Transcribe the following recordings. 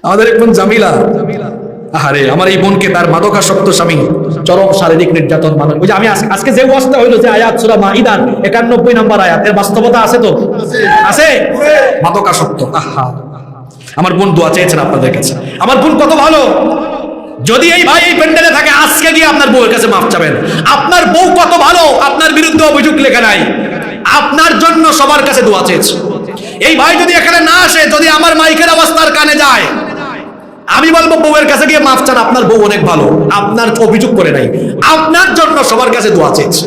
আমাদের এক বোন জামিলা, আহারে আমার এই বোনকে তার মাদকাসক্ত স্বামী চরম শারীরিক নির্যাতন মানুষ। ওই যে আমি আজকে যে ওয়াজটা হইলো যে আয়াত সূরা মাইদার 91 নম্বর আয়াত, এর বাস্তবতা আছে তো? আছে। মাদকাসক্ত, আহা আমার বোন দোয়া চেয়েছেন আপনাদের কাছে। আমার বোন কত ভালো, যদি এই ভাই এই প্যান্ডেলে থাকে আজকে গিয়ে আপনার বউয়ের কাছে মাফ চাবেন। আপনার বউ কত ভালো, আপনার বিরুদ্ধে অভিযোগ লেখা নাই, আপনার জন্য সবার কাছে দোয়া চেয়েছে। এই ভাই যদি এখানে না আসে, যদি আমার মাইকের আওয়াজ তার কানে যায়, আমি বলবো বউয়ের কাছে গিয়ে মাফ চান, আপনার বউ অনেক ভালো, আপনার অভিযোগ করে নাই, আপনার জন্য সবার কাছে দোয়া চেয়েছে।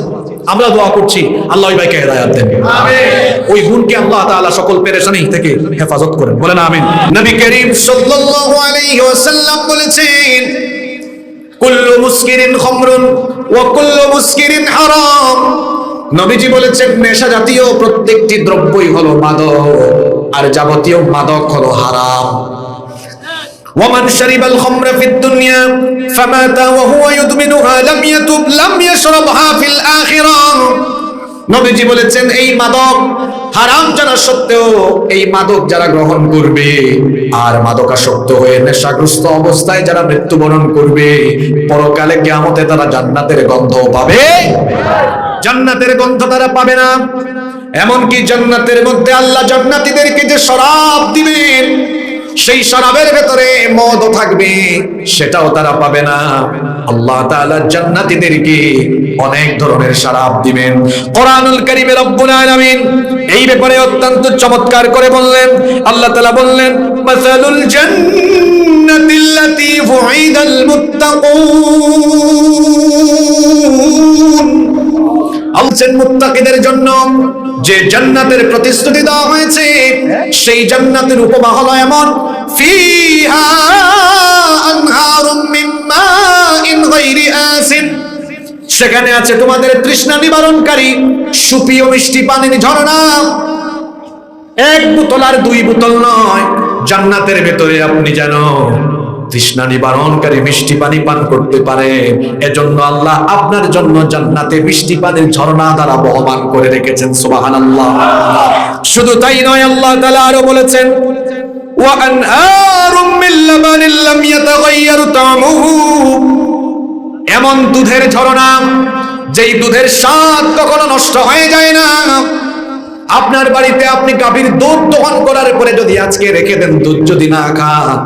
আমরা দোয়া করছি আল্লাহ ওই ভাইকে হেদায়েত দেন, আমিন। ওই গুণকে আল্লাহ তাআলা সকল পেরেশানি থেকে হেফাজত করেন, বলেন আমিন। নবী করিম সাল্লাল্লাহু আলাইহি ওয়াসাল্লাম বলেছেন, কুল্লু মুসকিরিন খামরুন ওয়া কুল্লু মুসকিরিন হারাম। নবীজি বলেছেন নেশা জাতীয় প্রত্যেকটি দ্রব্যই হলো মাদক, আর যাবতীয় মাদক হলো হারাম। ومن شرب الخمر في الدنيا فمات وهو يدمنها لم يتب لم يشربها في الآخرة। নবীজি বলেছেন এই মাদক হারাম জানা সত্ত্বেও এই মাদক যারা গ্রহণ করবে আর মাদকাসক্ত হয়ে নেশাগ্রস্ত অবস্থায় যারা মৃত্যুবরণ করবে, পরকালে কিয়ামতে তারা জান্নাতের গন্ধ পাবে, জান্নাতের গন্ধ তারা পাবে না। এমনকি জান্নাতের মধ্যে আল্লাহ জান্নাতীদেরকে যে শরাব দিবেন, সেই শরাবের ভেতরে মদও থাকবে, সেটাও তারা পাবে না। আল্লাহ তাআলা জান্নাতীদেরকে অনেক ধরনের শরাব দিবেন। কোরআনুল কারীমে রব্বুল আলামিন এই ব্যাপারে অত্যন্ত চমৎকার করে বললেন। আল্লাহ তাআলা বললেন, মাসালুল জান্নাতিল্লাতী ওয়িদাল মুত্তাকুন। আল্লাহ মুত্তাকিদের জন্য যে জান্নাতের প্রতিশ্রুতি দেওয়া হয়েছে, সেই জান্নাতের উপমা হলো এমন, ফিহা আনহারুম মিন মাইন গায়রি আসিন। সেখানে আছে তোমাদের তৃষ্ণা নিবারণকারী সুপেয় মিষ্টি পানির ঝর্ণা। এক বোতল আর দুই বোতল নয়, জান্নাতের ভেতরে আপনি যেন তৃষ্ণা নিবারণকারী মিষ্টি পানি পান করতে পারেন। এজন্য আল্লাহ আপনার জন্য জান্নাতে মিষ্টি পানির ঝর্ণা দ্বারা বহমান করে রেখেছেন, সুবহানাল্লাহ। শুধু তাই নয়, আল্লাহ তাআলা আরো বলেছেন, ওয়া আনহারুম মিন লাবানিন লাম ইয়াতাগায়্যার তা'মুহু। এমন দুধের ঝর্ণা যেই দুধের স্বাদ কখনো নষ্ট হয়ে যায় না। আপনার বাড়িতে আপনি গাভীর দুধ দহন করার পরে যদি আজকে রেখে দেন, দুধ যদি না খান,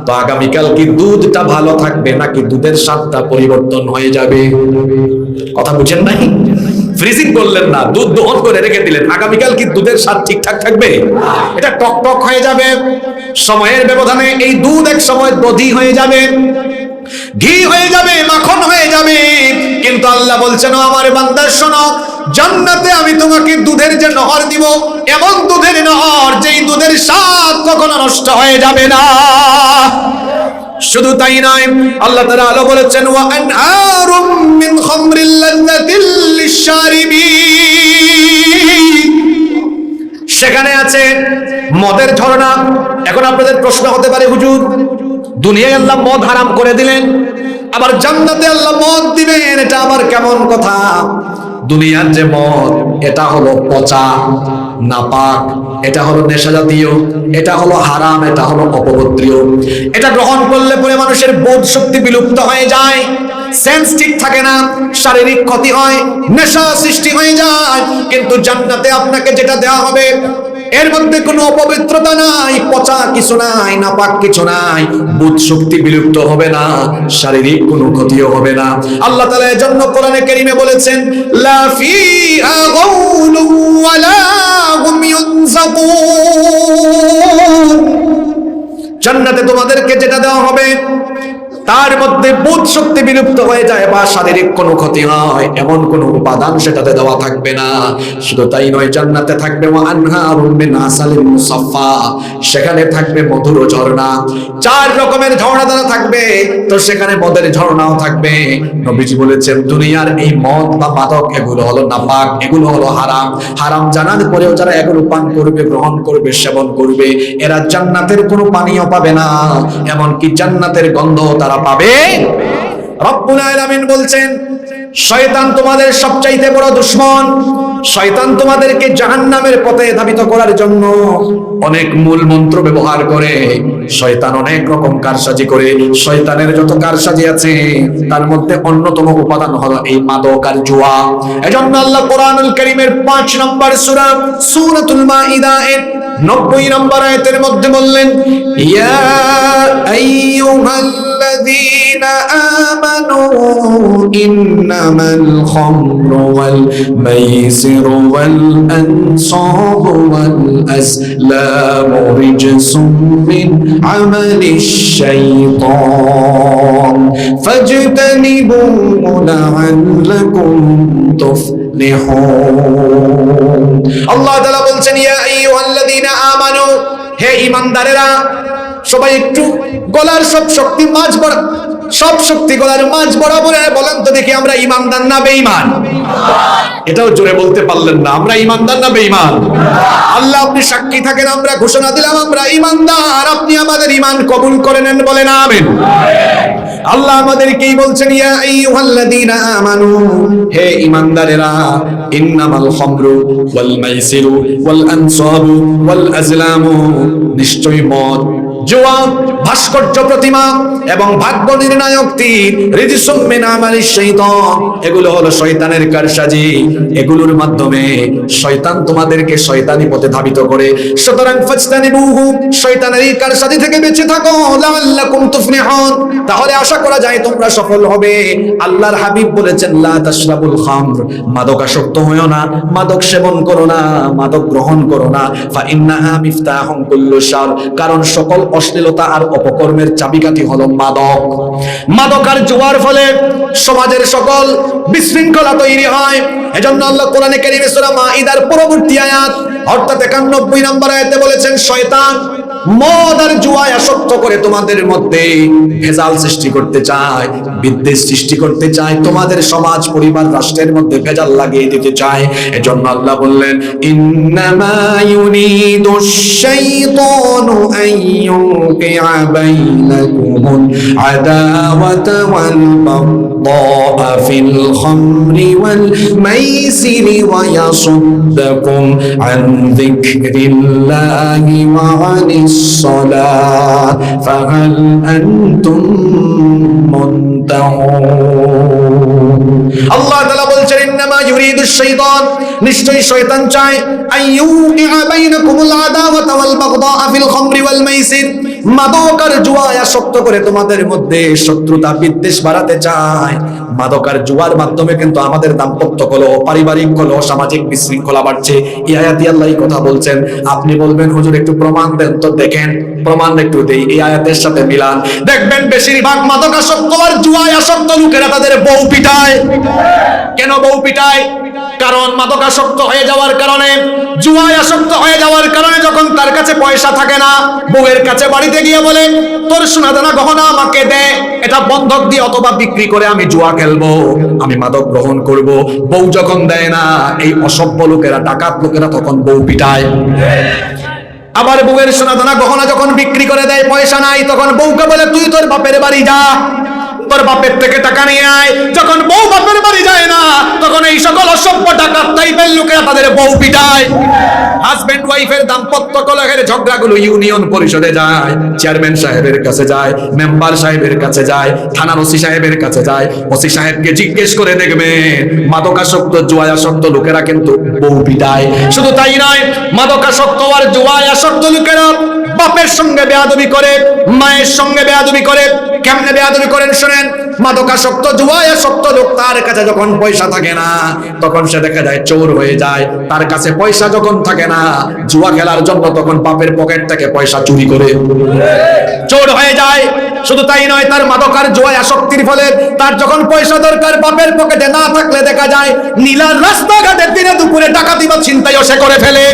তো আগামীকাল কি দুধটা ভালো থাকবে নাকি দুধের স্বাদটা পরিবর্তন হয়ে যাবে? কথা বুঝেন নাই? ফ্রিজিং করলেন না, দুধ দহন করে রেখে দিলেন, আগামীকাল কি দুধের স্বাদ ঠিকঠাক থাকবে? এটা টক টক হয়ে যাবে। সময়ের ব্যবধানে এই দুধ এক সময় দধি হয়ে যাবে, ঘি হয়ে যাবে, মাখন হয়ে যাবে। কিন্তু আল্লাহ বলছেন, ও আমার বান্দা শোনো, জান্নাতে আমি তোমাকে দুধের যে নহর দিব, এমন দুধের নহর যেই দুধের স্বাদ কখনো নষ্ট হয়ে যাবে না। শুধু তাই নয়, আল্লাহ তাআলা আলো বলেছেন, ওয়া আনহারুম মিন খামরিল লাযযাতিল লিশশারিবিন। সেখানে আছে মদের ঝর্ণা। এখন আপনাদের প্রশ্ন হতে পারে, হুজুর দুনিয়ায় আল্লাহ মদ হারাম করে দিলেন, আবার জান্নাতে আল্লাহ মদ দিবেন, এটা আবার কেমন কথা? দুনিয়ার যে মদ, এটা হলো পচা, নাপাক, এটা হলো নেশা জাতীয়, এটা হলো হারাম, এটা হলো অপবিত্র। এটা গ্রহণ করলে পরে মানুষের বোধ শক্তি বিলুপ্ত হয়ে যায়, সেন্স ঠিক থাকে না, শারীরিক ক্ষতি হয়, নেশা সৃষ্টি হয়ে যায়। কিন্তু জান্নাতে আপনাকে যেটা দেওয়া হবে, এর মধ্যে কোনো অপবিত্রতা নাই, পচা কিছু নাই, নাপাক কিছু নাই, বুধ শক্তি বিলুপ্ত হবে না, শারীরিক কোনো ক্ষতিও হবে না। আল্লাহ তাআলা এর জন্য কোরআনে কারীমে বলেছেন, লা ফিহা গাউলু ওয়ালা হুম ইউনজাকুন। জান্নাতে তোমাদেরকে যেটা দেওয়া হবে, তার মধ্যে বুধ শক্তি বিলুপ্ত হয়ে যায় বা শারীরিক কোনো ক্ষতি হয়, এমন কোনো উপাদান সেটাতে দেওয়া থাকবে না। শুধু তাই নয়, জান্নাতে থাকবে ওয়া আনহারুম মিন আসালিন মুসাফফা। সেখানে থাকবে মধুর ঝর্ণা। 4 রকমের ঝর্ণা দ্বারা থাকবে, তো সেখানে মদের ঝর্ণাও থাকবে। নবীজি বলেছেন, দুনিয়ার এই মদ বা মাদক, এগুলো হলো নাপাক, এগুলো হলো হারাম। হারাম জানার পরেও যারা এগুলো পান করবে, গ্রহণ করবে, সেবন করবে, এরা জান্নাতের কোনো পানীয় পাবে না, এমনকি জান্নাতের গন্ধ তারা পাবে। রব্বুল আলামিন বলছেন, শয়তান তোমাদের সবচাইতে বড় দুশমন। শয়তান তোমাদেরকে জাহান্নামের পথে ধাবিত করার জন্য অনেক মূল মন্ত্র ব্যবহার করে। শয়তান অনেক রকম কারসাজি করে। শয়তানের যত কারসাজি আছে তার মধ্যে অন্যতম উপাদান হলো এই মাদক আর জুয়া। এজন্য আল্লাহ কোরআনুল কারীমের 5 নম্বর সূরা সূরাতুল মাইদা এর 90 নম্বর আয়াতের মধ্যে বললেন, ইয়া আইয়ুহাল্লাযীনা আমানু ইন্নামাল খামরু ওয়াল মাইসিরু ওয়াল আনসাবু ওয়াল আজলামু রিজসুম মিন আমালিশ শাইতান ফাজতানিবুহু লাআল্লাকুম তুফলিহুন। আল্লাহ তাআলা বলছেন, ইয়া আইয়ুহাল্লাযীনা আমানু, হে ঈমানদারেরা, সবাই একটু গলার সব শক্তি গলার মাঝ বরাবর বলেন তো দেখি, আমরা ঈমানদার না বেঈমান? এটাও জোরে বলতে পারলেন না, আমরা ঈমানদার না বেঈমান? আল্লাহ আপনি সাক্ষী থাকেন, আমরা ঘোষণা দিলাম আমরা ঈমানদার। আপনি আমাদের ঈমান কবুল করে নেন, বলেন আমিন। আল্লাহ আমাদেরকেই বলছেন, ইয়া আইয়ুহাল্লাযীনা আমানু, হে ঈমানদারেরা, ইন্নামাল খামরু ওয়াল মাইসিরু ওয়াল আনসাবু ওয়াল আজলামু, নিশ্চয়ই মদ, জুয়া, ভাস্কর্য প্রতিমা এবং ভাগ্য নির্ণায়ক তীর, রিজসুম মিন আমালিশ শাইতান, এগুলো হলো শয়তানের কারসাজি। এগুলোর মাধ্যমে শয়তান তোমাদেরকে শয়তানি পথে ধাবিত করে। সুতরাং ফাজতানিবুহু, শয়তানের এই কারসাজি থেকে বেঁচে থাকো, লাআল্লাকুম তুফলিহুন, তাহলে আশা করা যায় তোমরা সফল হবে। আল্লাহর হাবিব বলেছেন, লা তাশরাবুল খামর, মাদকাসক্ত হয়ো না, মাদক সেবন করো না, মাদক গ্রহণ করো না। ফা ইন্নাহা মিফতাহুন কুল্লু শার, কারণ সকল অশ্লীলতা আর অপকর্মের চাবিকাঠি হলো মাদক। মাদক আর জুয়ার ফলে সমাজের সকল বিশৃঙ্খলা তৈরি হয়। এজন্য আল্লাহ কোরআনে কারীমে সূরা মাইদার পরবর্তী আয়াত অর্থাৎ 91 নম্বর আয়াতে বলেছেন, শয়তান মদ আর জুয়ায় আসক্ত করে তোমাদের মধ্যে ভেজাল সৃষ্টি করতে চায়, বিদ্বেষ সৃষ্টি করতে চায়, তোমাদের সমাজ, পরিবার, রাষ্ট্রের মধ্যে ভেজাল লাগিয়ে দিতে চায়। এজন্য আল্লাহ বললেন, ইন্নামা ইউরিদুশ শাইতানু আইয়ুকিআ বাইনাকুমুল আদাওয়াতা ওয়াল বাগদা ফিল খামরি ওয়াল মাইসিরি ওয়া ইয়াসুদ্দাকুম আন যিকরিল্লাহি ওয়া আনিস الصلاة فهل أنتم منتهون। আল্লাহ তাআলা বলছেন, ইন্নামা ইউরিদুশ শাইতান, নিশ্চয়ই শয়তান চায়, আইয়ুকিআ বাইনাকুমুল আদাওয়াতা ওয়াল বাগদা ফিল খামরি ওয়াল মাইসির, মাদক আর জুয়ায় আসক্ত করে তোমাদের মধ্যে শত্রুতা, বিদ্বেষ বাড়াতে চায়। মাদক আর জুয়ার মাধ্যমে কিন্তু আমাদের দাম্পত্য কলহ, পারিবারিক কলহ, সামাজিক বিশৃঙ্খলা বাড়ছে। এই আয়াতে আল্লাহ এই কথা বলছেন। আপনি বলবেন, হুজুর একটু প্রমাণ দেন তো। দেখেন, প্রমাণ একটু দেই, এই আয়াতের সাথে মিলান। দেখবেন বেশিরভাগ মাদকাসক্ত আর জুয়ায় আসক্ত লোকেরা তাদের বউ পিটায়। কেন বউ পিটায়? কারণ মাদকাসক্ত হয়ে যাওয়ার কারণে, জুয়ায় আসক্ত হয়ে যাওয়ার কারণে যখন তার কাছে পয়সা থাকে না, বউয়ের কাছে বাড়িতে গিয়ে বলে, তোর সোনাদানা গহনা আমাকে দে, এটা বন্ধক দিয়ে অথবা বিক্রি করে আমি জুয়া খেলবো, আমি মাদক গ্রহণ করব। বউ যখন দেয় না, এই অসভ্য লোকেরা, ডাকাত লোকেরা তখন বউ পিটায়। আবার বউয়ের সোনাদানা গহনা যখন বিক্রি করে দেয়, পয়সা নাই, তখন বউকে বলে, তুই তোর বাপের বাড়ি যা, তোর বাপের থেকে টাকা নিয়ে আয়। যখন বউ বাপের বাড়ি যায় না, তখন এই সকল অসভ্য ডাকাত টাইপের লোকেরা তাদের বউ পিটায়। হাজবেন্ড ওয়াইফের দাম্পত্য কলহের ঝগড়াগুলো ইউনিয়ন পরিষদে যায়, চেয়ারম্যান সাহেবের কাছে যায়, মেম্বার সাহেবের কাছে যায়, থানার ওসি সাহেবের কাছে যায়। ওসি সাহেবকে জিজ্ঞেস করে দেখবে, মাদকাসক্ত জুয়ায় আসক্ত লোকেরা কিন্তু বউ পিটায়। শুধু তাই নয়, মাদকাসক্ত আর জুয়ায় আসক্ত লোকেরা বাপের সঙ্গে বেয়াদবি করে, মায়ের সঙ্গে বেয়াদবি করে। কেমনে বেয়াদবি করেন শুনেন। মাদকাসক্ত জুয়ায় আসক্ত লোক, তার কাছে যখন পয়সা থাকে না, তখন সে দেখা যায় চোর হয়ে যায়। তার কাছে পয়সা যখন থাকে না জুয়া খেলার জন্য, তখন বাপের পকেট থেকে পয়সা চুরি করে চোর হয়ে যায়। শুধু তাই নয়, তার মাদক আর জুয়ায় আসক্তির ফলে তার যখন পয়সা দরকার, বাপের পকেটে না থাকলে দেখা যায় নীলার রাস্তাঘাটে দিনে দুপুরে ডাকাতি বা ছিনতাইও সে করে ফেলে।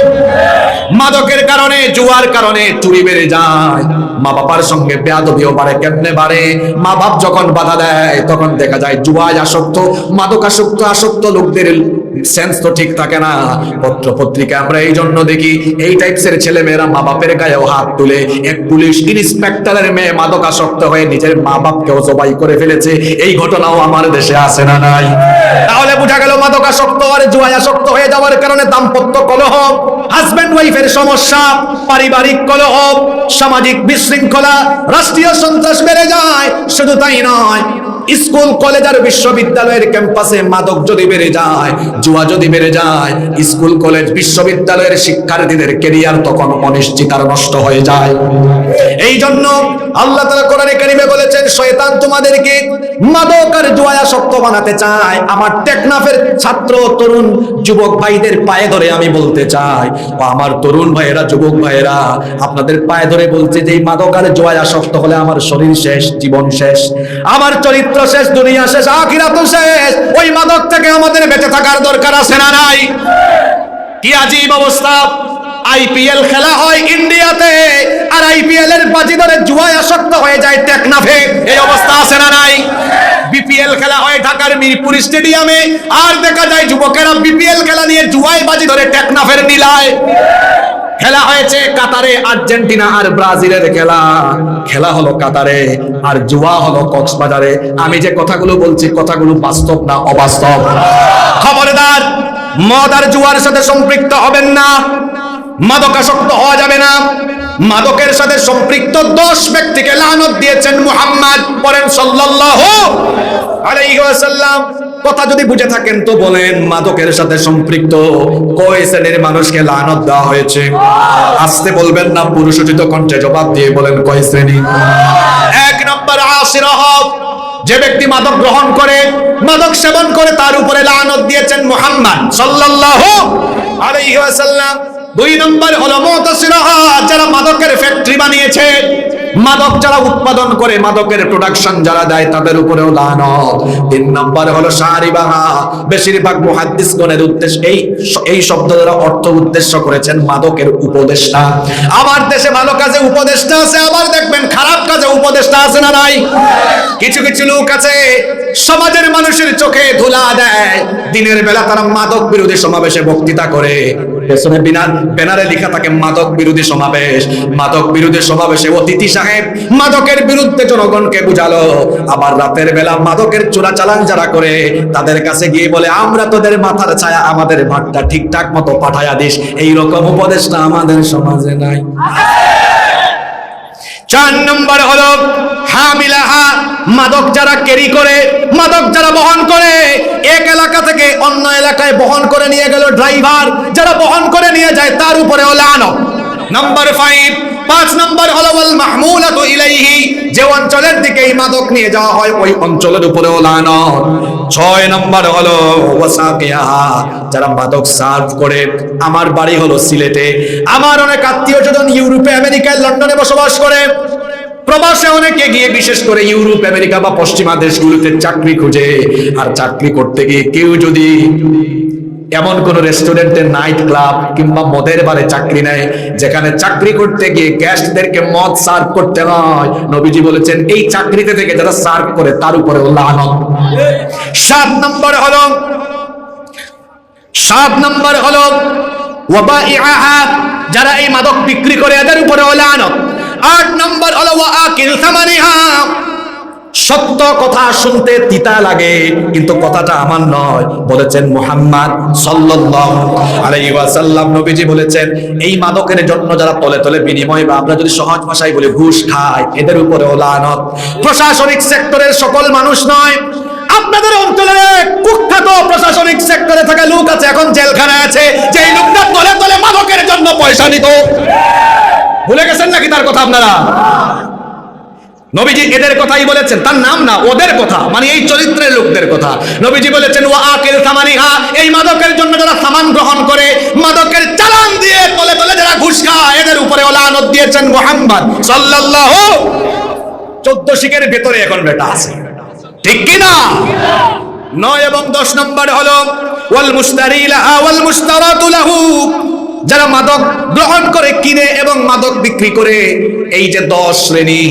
মাদকের কারণে, জুয়ার কারণে চুরি বেড়ে যায়, মা বাবার সঙ্গে বেয়াদবিও বাড়ে। কেমনে বাড়ে? মা বাপ যখন বাধা দেয়, তখন দেখা যায় জুয়ায় আসক্ত, মাদকাসক্ত আসক্ত লোকদের সেন্স তো ঠিক থাকে না। পত্র পত্রিকা আমরা এই জন্য দেখি এই টাইপসের ছেলে মেয়েরা মা বাপের গায়েও হাত তুলে। এক পুলিশ ইন্সপেক্টরের মেয়ে মাদকাসক্ত হয়ে নিজের মা বাপকেও জবাই করে ফেলেছে। এই ঘটনাও আমার দেশে আছে না নাই? তাহলে বোঝা গেল মাদকাসক্ত আর জুয়াসক্ত হয়ে যাওয়ার কারণে দাম্পত্য কলহ, হাজবেন্ড ওয়াইফের সমস্যা, পারিবারিক কলহ, সামাজিক বিশৃঙ্খলা, রাষ্ট্রীয় সন্ত্রাস বেড়ে যায়। শুধু তাই নয়, স্কুল কলেজ আর বিশ্ববিদ্যালয়ের ক্যাম্পাসে মাদক যদি বেড়ে যায়, জুয়া যদি বেড়ে যায়, স্কুল কলেজ বিশ্ববিদ্যালয়ের শিক্ষার্থীদের ক্যারিয়ার তখন অনিশ্চিত আর নষ্ট হয়ে যায়। এই জন্য আল্লাহ তাআলা কোরআনে কারিমে বলেছেন, শয়তান তোমাদেরকে মাদক আর জুয়াসক্ত বানাতে চায়। আমার টেকনাফের ছাত্র তরুণ যুবক ভাইদের পায়ে ধরে আমি বলতে চাই, ও আমার তরুণ ভাইয়েরা, যুবক ভাইয়েরা, আপনাদের পায়ে ধরে বলছে যে এই মাদক আর জুয়াসক্ত হলে আমার শরীর শেষ, জীবন শেষ, আমার চরিত্র শেষ, দুনিয়া শেষ, আখিরাত শেষ। ওই মাদক থেকে আমাদের বেঁচে থাকার দরকার আছে না নাই? কি আজীব অবস্থা! আইপিএল খেলা হয় ইন্ডিয়াতে, আর আইপিএল এর বাজি ধরে জুয়ায় আসক্ত হয়ে যায় টেকনাফে। এই অবস্থা আছে না নাই? বিপিএল খেলা হয় ঢাকার মিরপুর স্টেডিয়ামে, আর দেখা যায় যুবকেরা বিপিএল খেলা নিয়ে জুয়ায় বাজি ধরে টেকনাফের নীলায়। খেলা হয়েছে কাতারে, আর্জেন্টিনা আর ব্রাজিলের খেলা। খেলা হলো কাতারে আর জুয়া হলো কক্সবাজারে। আমি যে কথাগুলো বলছি, কথাগুলো বাস্তব না অবাস্তব? খবরদার, মদ আর জুয়ার সাথে সম্পৃক্ত হবেন না, মাদকাসক্ত হওয়া যাবে না। মাদকের সাথে সম্পৃক্ত 10 ব্যক্তিকে লানত দিয়েছেন মুহাম্মদ, পড়েন সাল্লাল্লাহু আলাইহি ওয়াসাল্লাম। কথা যদি বুঝে থাকেন তো বলেন, মাদকের সাথে সম্পৃক্ত কয় শ্রেণীর মানুষকে লানত দেওয়া হয়েছে? আসতে বলবেন না, পুরুষোচিত কণ্ঠে জবাব দিয়ে বলেন কয় শ্রেণী? 1 নম্বর আসিরা, যে ব্যক্তি মাদক গ্রহণ করে, মাদক সেবন করে, তার উপরে লানত দিয়েছেন মুহাম্মদ সাল্লাল্লাহু আলাইহি ওয়াসাল্লাম। 2 নম্বর হলো মুতাসিরা, যারা মাদকের ফ্যাক্টরি বানিয়েছে, মাদক যারা উৎপাদন করে, মাদকের প্রোডাকশন যারা দেয়, তাদের উপরেও লানত। 3 নম্বর হলো শারিবাহা। বেশিরভাগ মুহাদ্দিসগণের উদ্দেশ্য এই শব্দ দ্বারা অর্থ উদ্দেশ্য করেছেন মাদকের উপদেষ্টা। আমার দেশে ভালো কাজে উপদেষ্টা আছে, আবার দেখবেন খারাপ কাজে উপদেষ্টা আছে না নাই? কিছু কিছু লোক আছে সমাজের মানুষের চোখে ধুলা দেয়, দিনের বেলা তারা মাদক বিরোধী সমাবেশে বক্তৃতা করে, পেছনে ব্যানারে লেখা থাকে মাদক বিরোধী সমাবেশ। মাদক বিরোধী সমাবেশে অতিথি সাহেব মাদকের বিরুদ্ধে জনগণকে বুঝালো, আবার রাতের বেলা মাদকের চোরাচালান যারা করে তাদের কাছে গিয়ে বলে, আমরা তোদের মাথার ছায়া, আমাদের ভাতটা ঠিকঠাক মতো পাঠায়া দিস। এইরকম উপদেশটা আমাদের সমাজে নাই। 4 নম্বর হলো হামিলাহা, মাদক যারা ক্যারি করে, মাদক যারা বহন করে, এক এলাকা থেকে অন্য এলাকায় বহন করে নিয়ে গেল ড্রাইভার, যারা বহন করে নিয়ে যায় তার উপরে লানত। নাম্বার 5 নম্বর হলো ওয়াল মাহমুলাতু ইলাইহি, যে অঞ্চলের দিকে এই মাদক নিয়ে যাওয়া হয় ওই অঞ্চলের উপরেও লানত। 6 নম্বর হলো ওয়াসাকিয়াহা, যারা মাদক সার্ভ করে। আমার বাড়ি হলো সিলেটে, আমার অনেক আত্মীয়স্বজন ইউরোপে, আমেরিকায়, লন্ডনে বসবাস করে। প্রবাসে অনেকে গিয়ে, বিশেষ করে ইউরোপ, আমেরিকা বা পশ্চিমা দেশগুলোতে চাকরি খুঁজে। আর চাকরি করতে গিয়ে কেউ যদি এমন কোন রেস্টুরেন্টে, নাইট ক্লাব কিংবা মদের বারে চাকরি নেয়, যেখানে চাকরি করতে গিয়ে গেস্টদেরকে মদ সার্ভ করতে হয়, নবীজি বলেছেন এই চাকরিতে থেকে যারা সার্ভ করে তার উপরে লানত। 7 নম্বর হলো ওয়াবাইআহা, যারা এই মাদক বিক্রি করে এদের উপরে লানত। 8 নম্বর হলো ওয়াআকিল সামানিহা, সত্য কথা শুনতে তিতা লাগে কিন্তু কথাটা আমার নয়, বলেছেন মুহাম্মদ সাল্লাল্লাহু আলাইহি ওয়াসাল্লাম। নবীজি বলেছেন এই মাদকের জন্য যারা তলে তলে বিনিময়, বা আমরা যদি সহজ ভাষায় বলি ঘুষ খায়, এদের উপরেও লানত। প্রশাসনিক সেক্টরের সকল মানুষ নয়, আপনাদের অঞ্চলে কুখ্যাত প্রশাসনিক সেক্টরে থাকা লোক আছে, এখন জেলখানায় আছে, যেই লোকটা তলে তলে মাদকের জন্য পয়সা নিত। ভুলে গেছেন নাকি তার কথা আপনারা? নবীজি এদের কথাই বলেছেন, তার নাম না, ওদের কথা, মানে এই চরিত্রের লোকদের কথা। নবীজি বলেছেন ওয়াআকিল সামানিহা, এই মাদকের জন্য যারা সামান গ্রহণ করে, মাদকের চালান দিয়ে তলে তলে যারা ঘুষ খায়, এদের উপরে লানত দিয়েছেন মুহাম্মদ সাল্লাল্লাহু। 14 শিখের ভেতরে এখন বেটা আছে, ঠিক কি না? 9 এবং 10 নম্বর হলো ওয়াল মুশতারি লাহা ওয়াল মুশতারাতু লাহু, যারা মাদক গ্রহণ করে, কিনে এবং মাদক বিক্রি করে, এই যে 10 শ্রেণী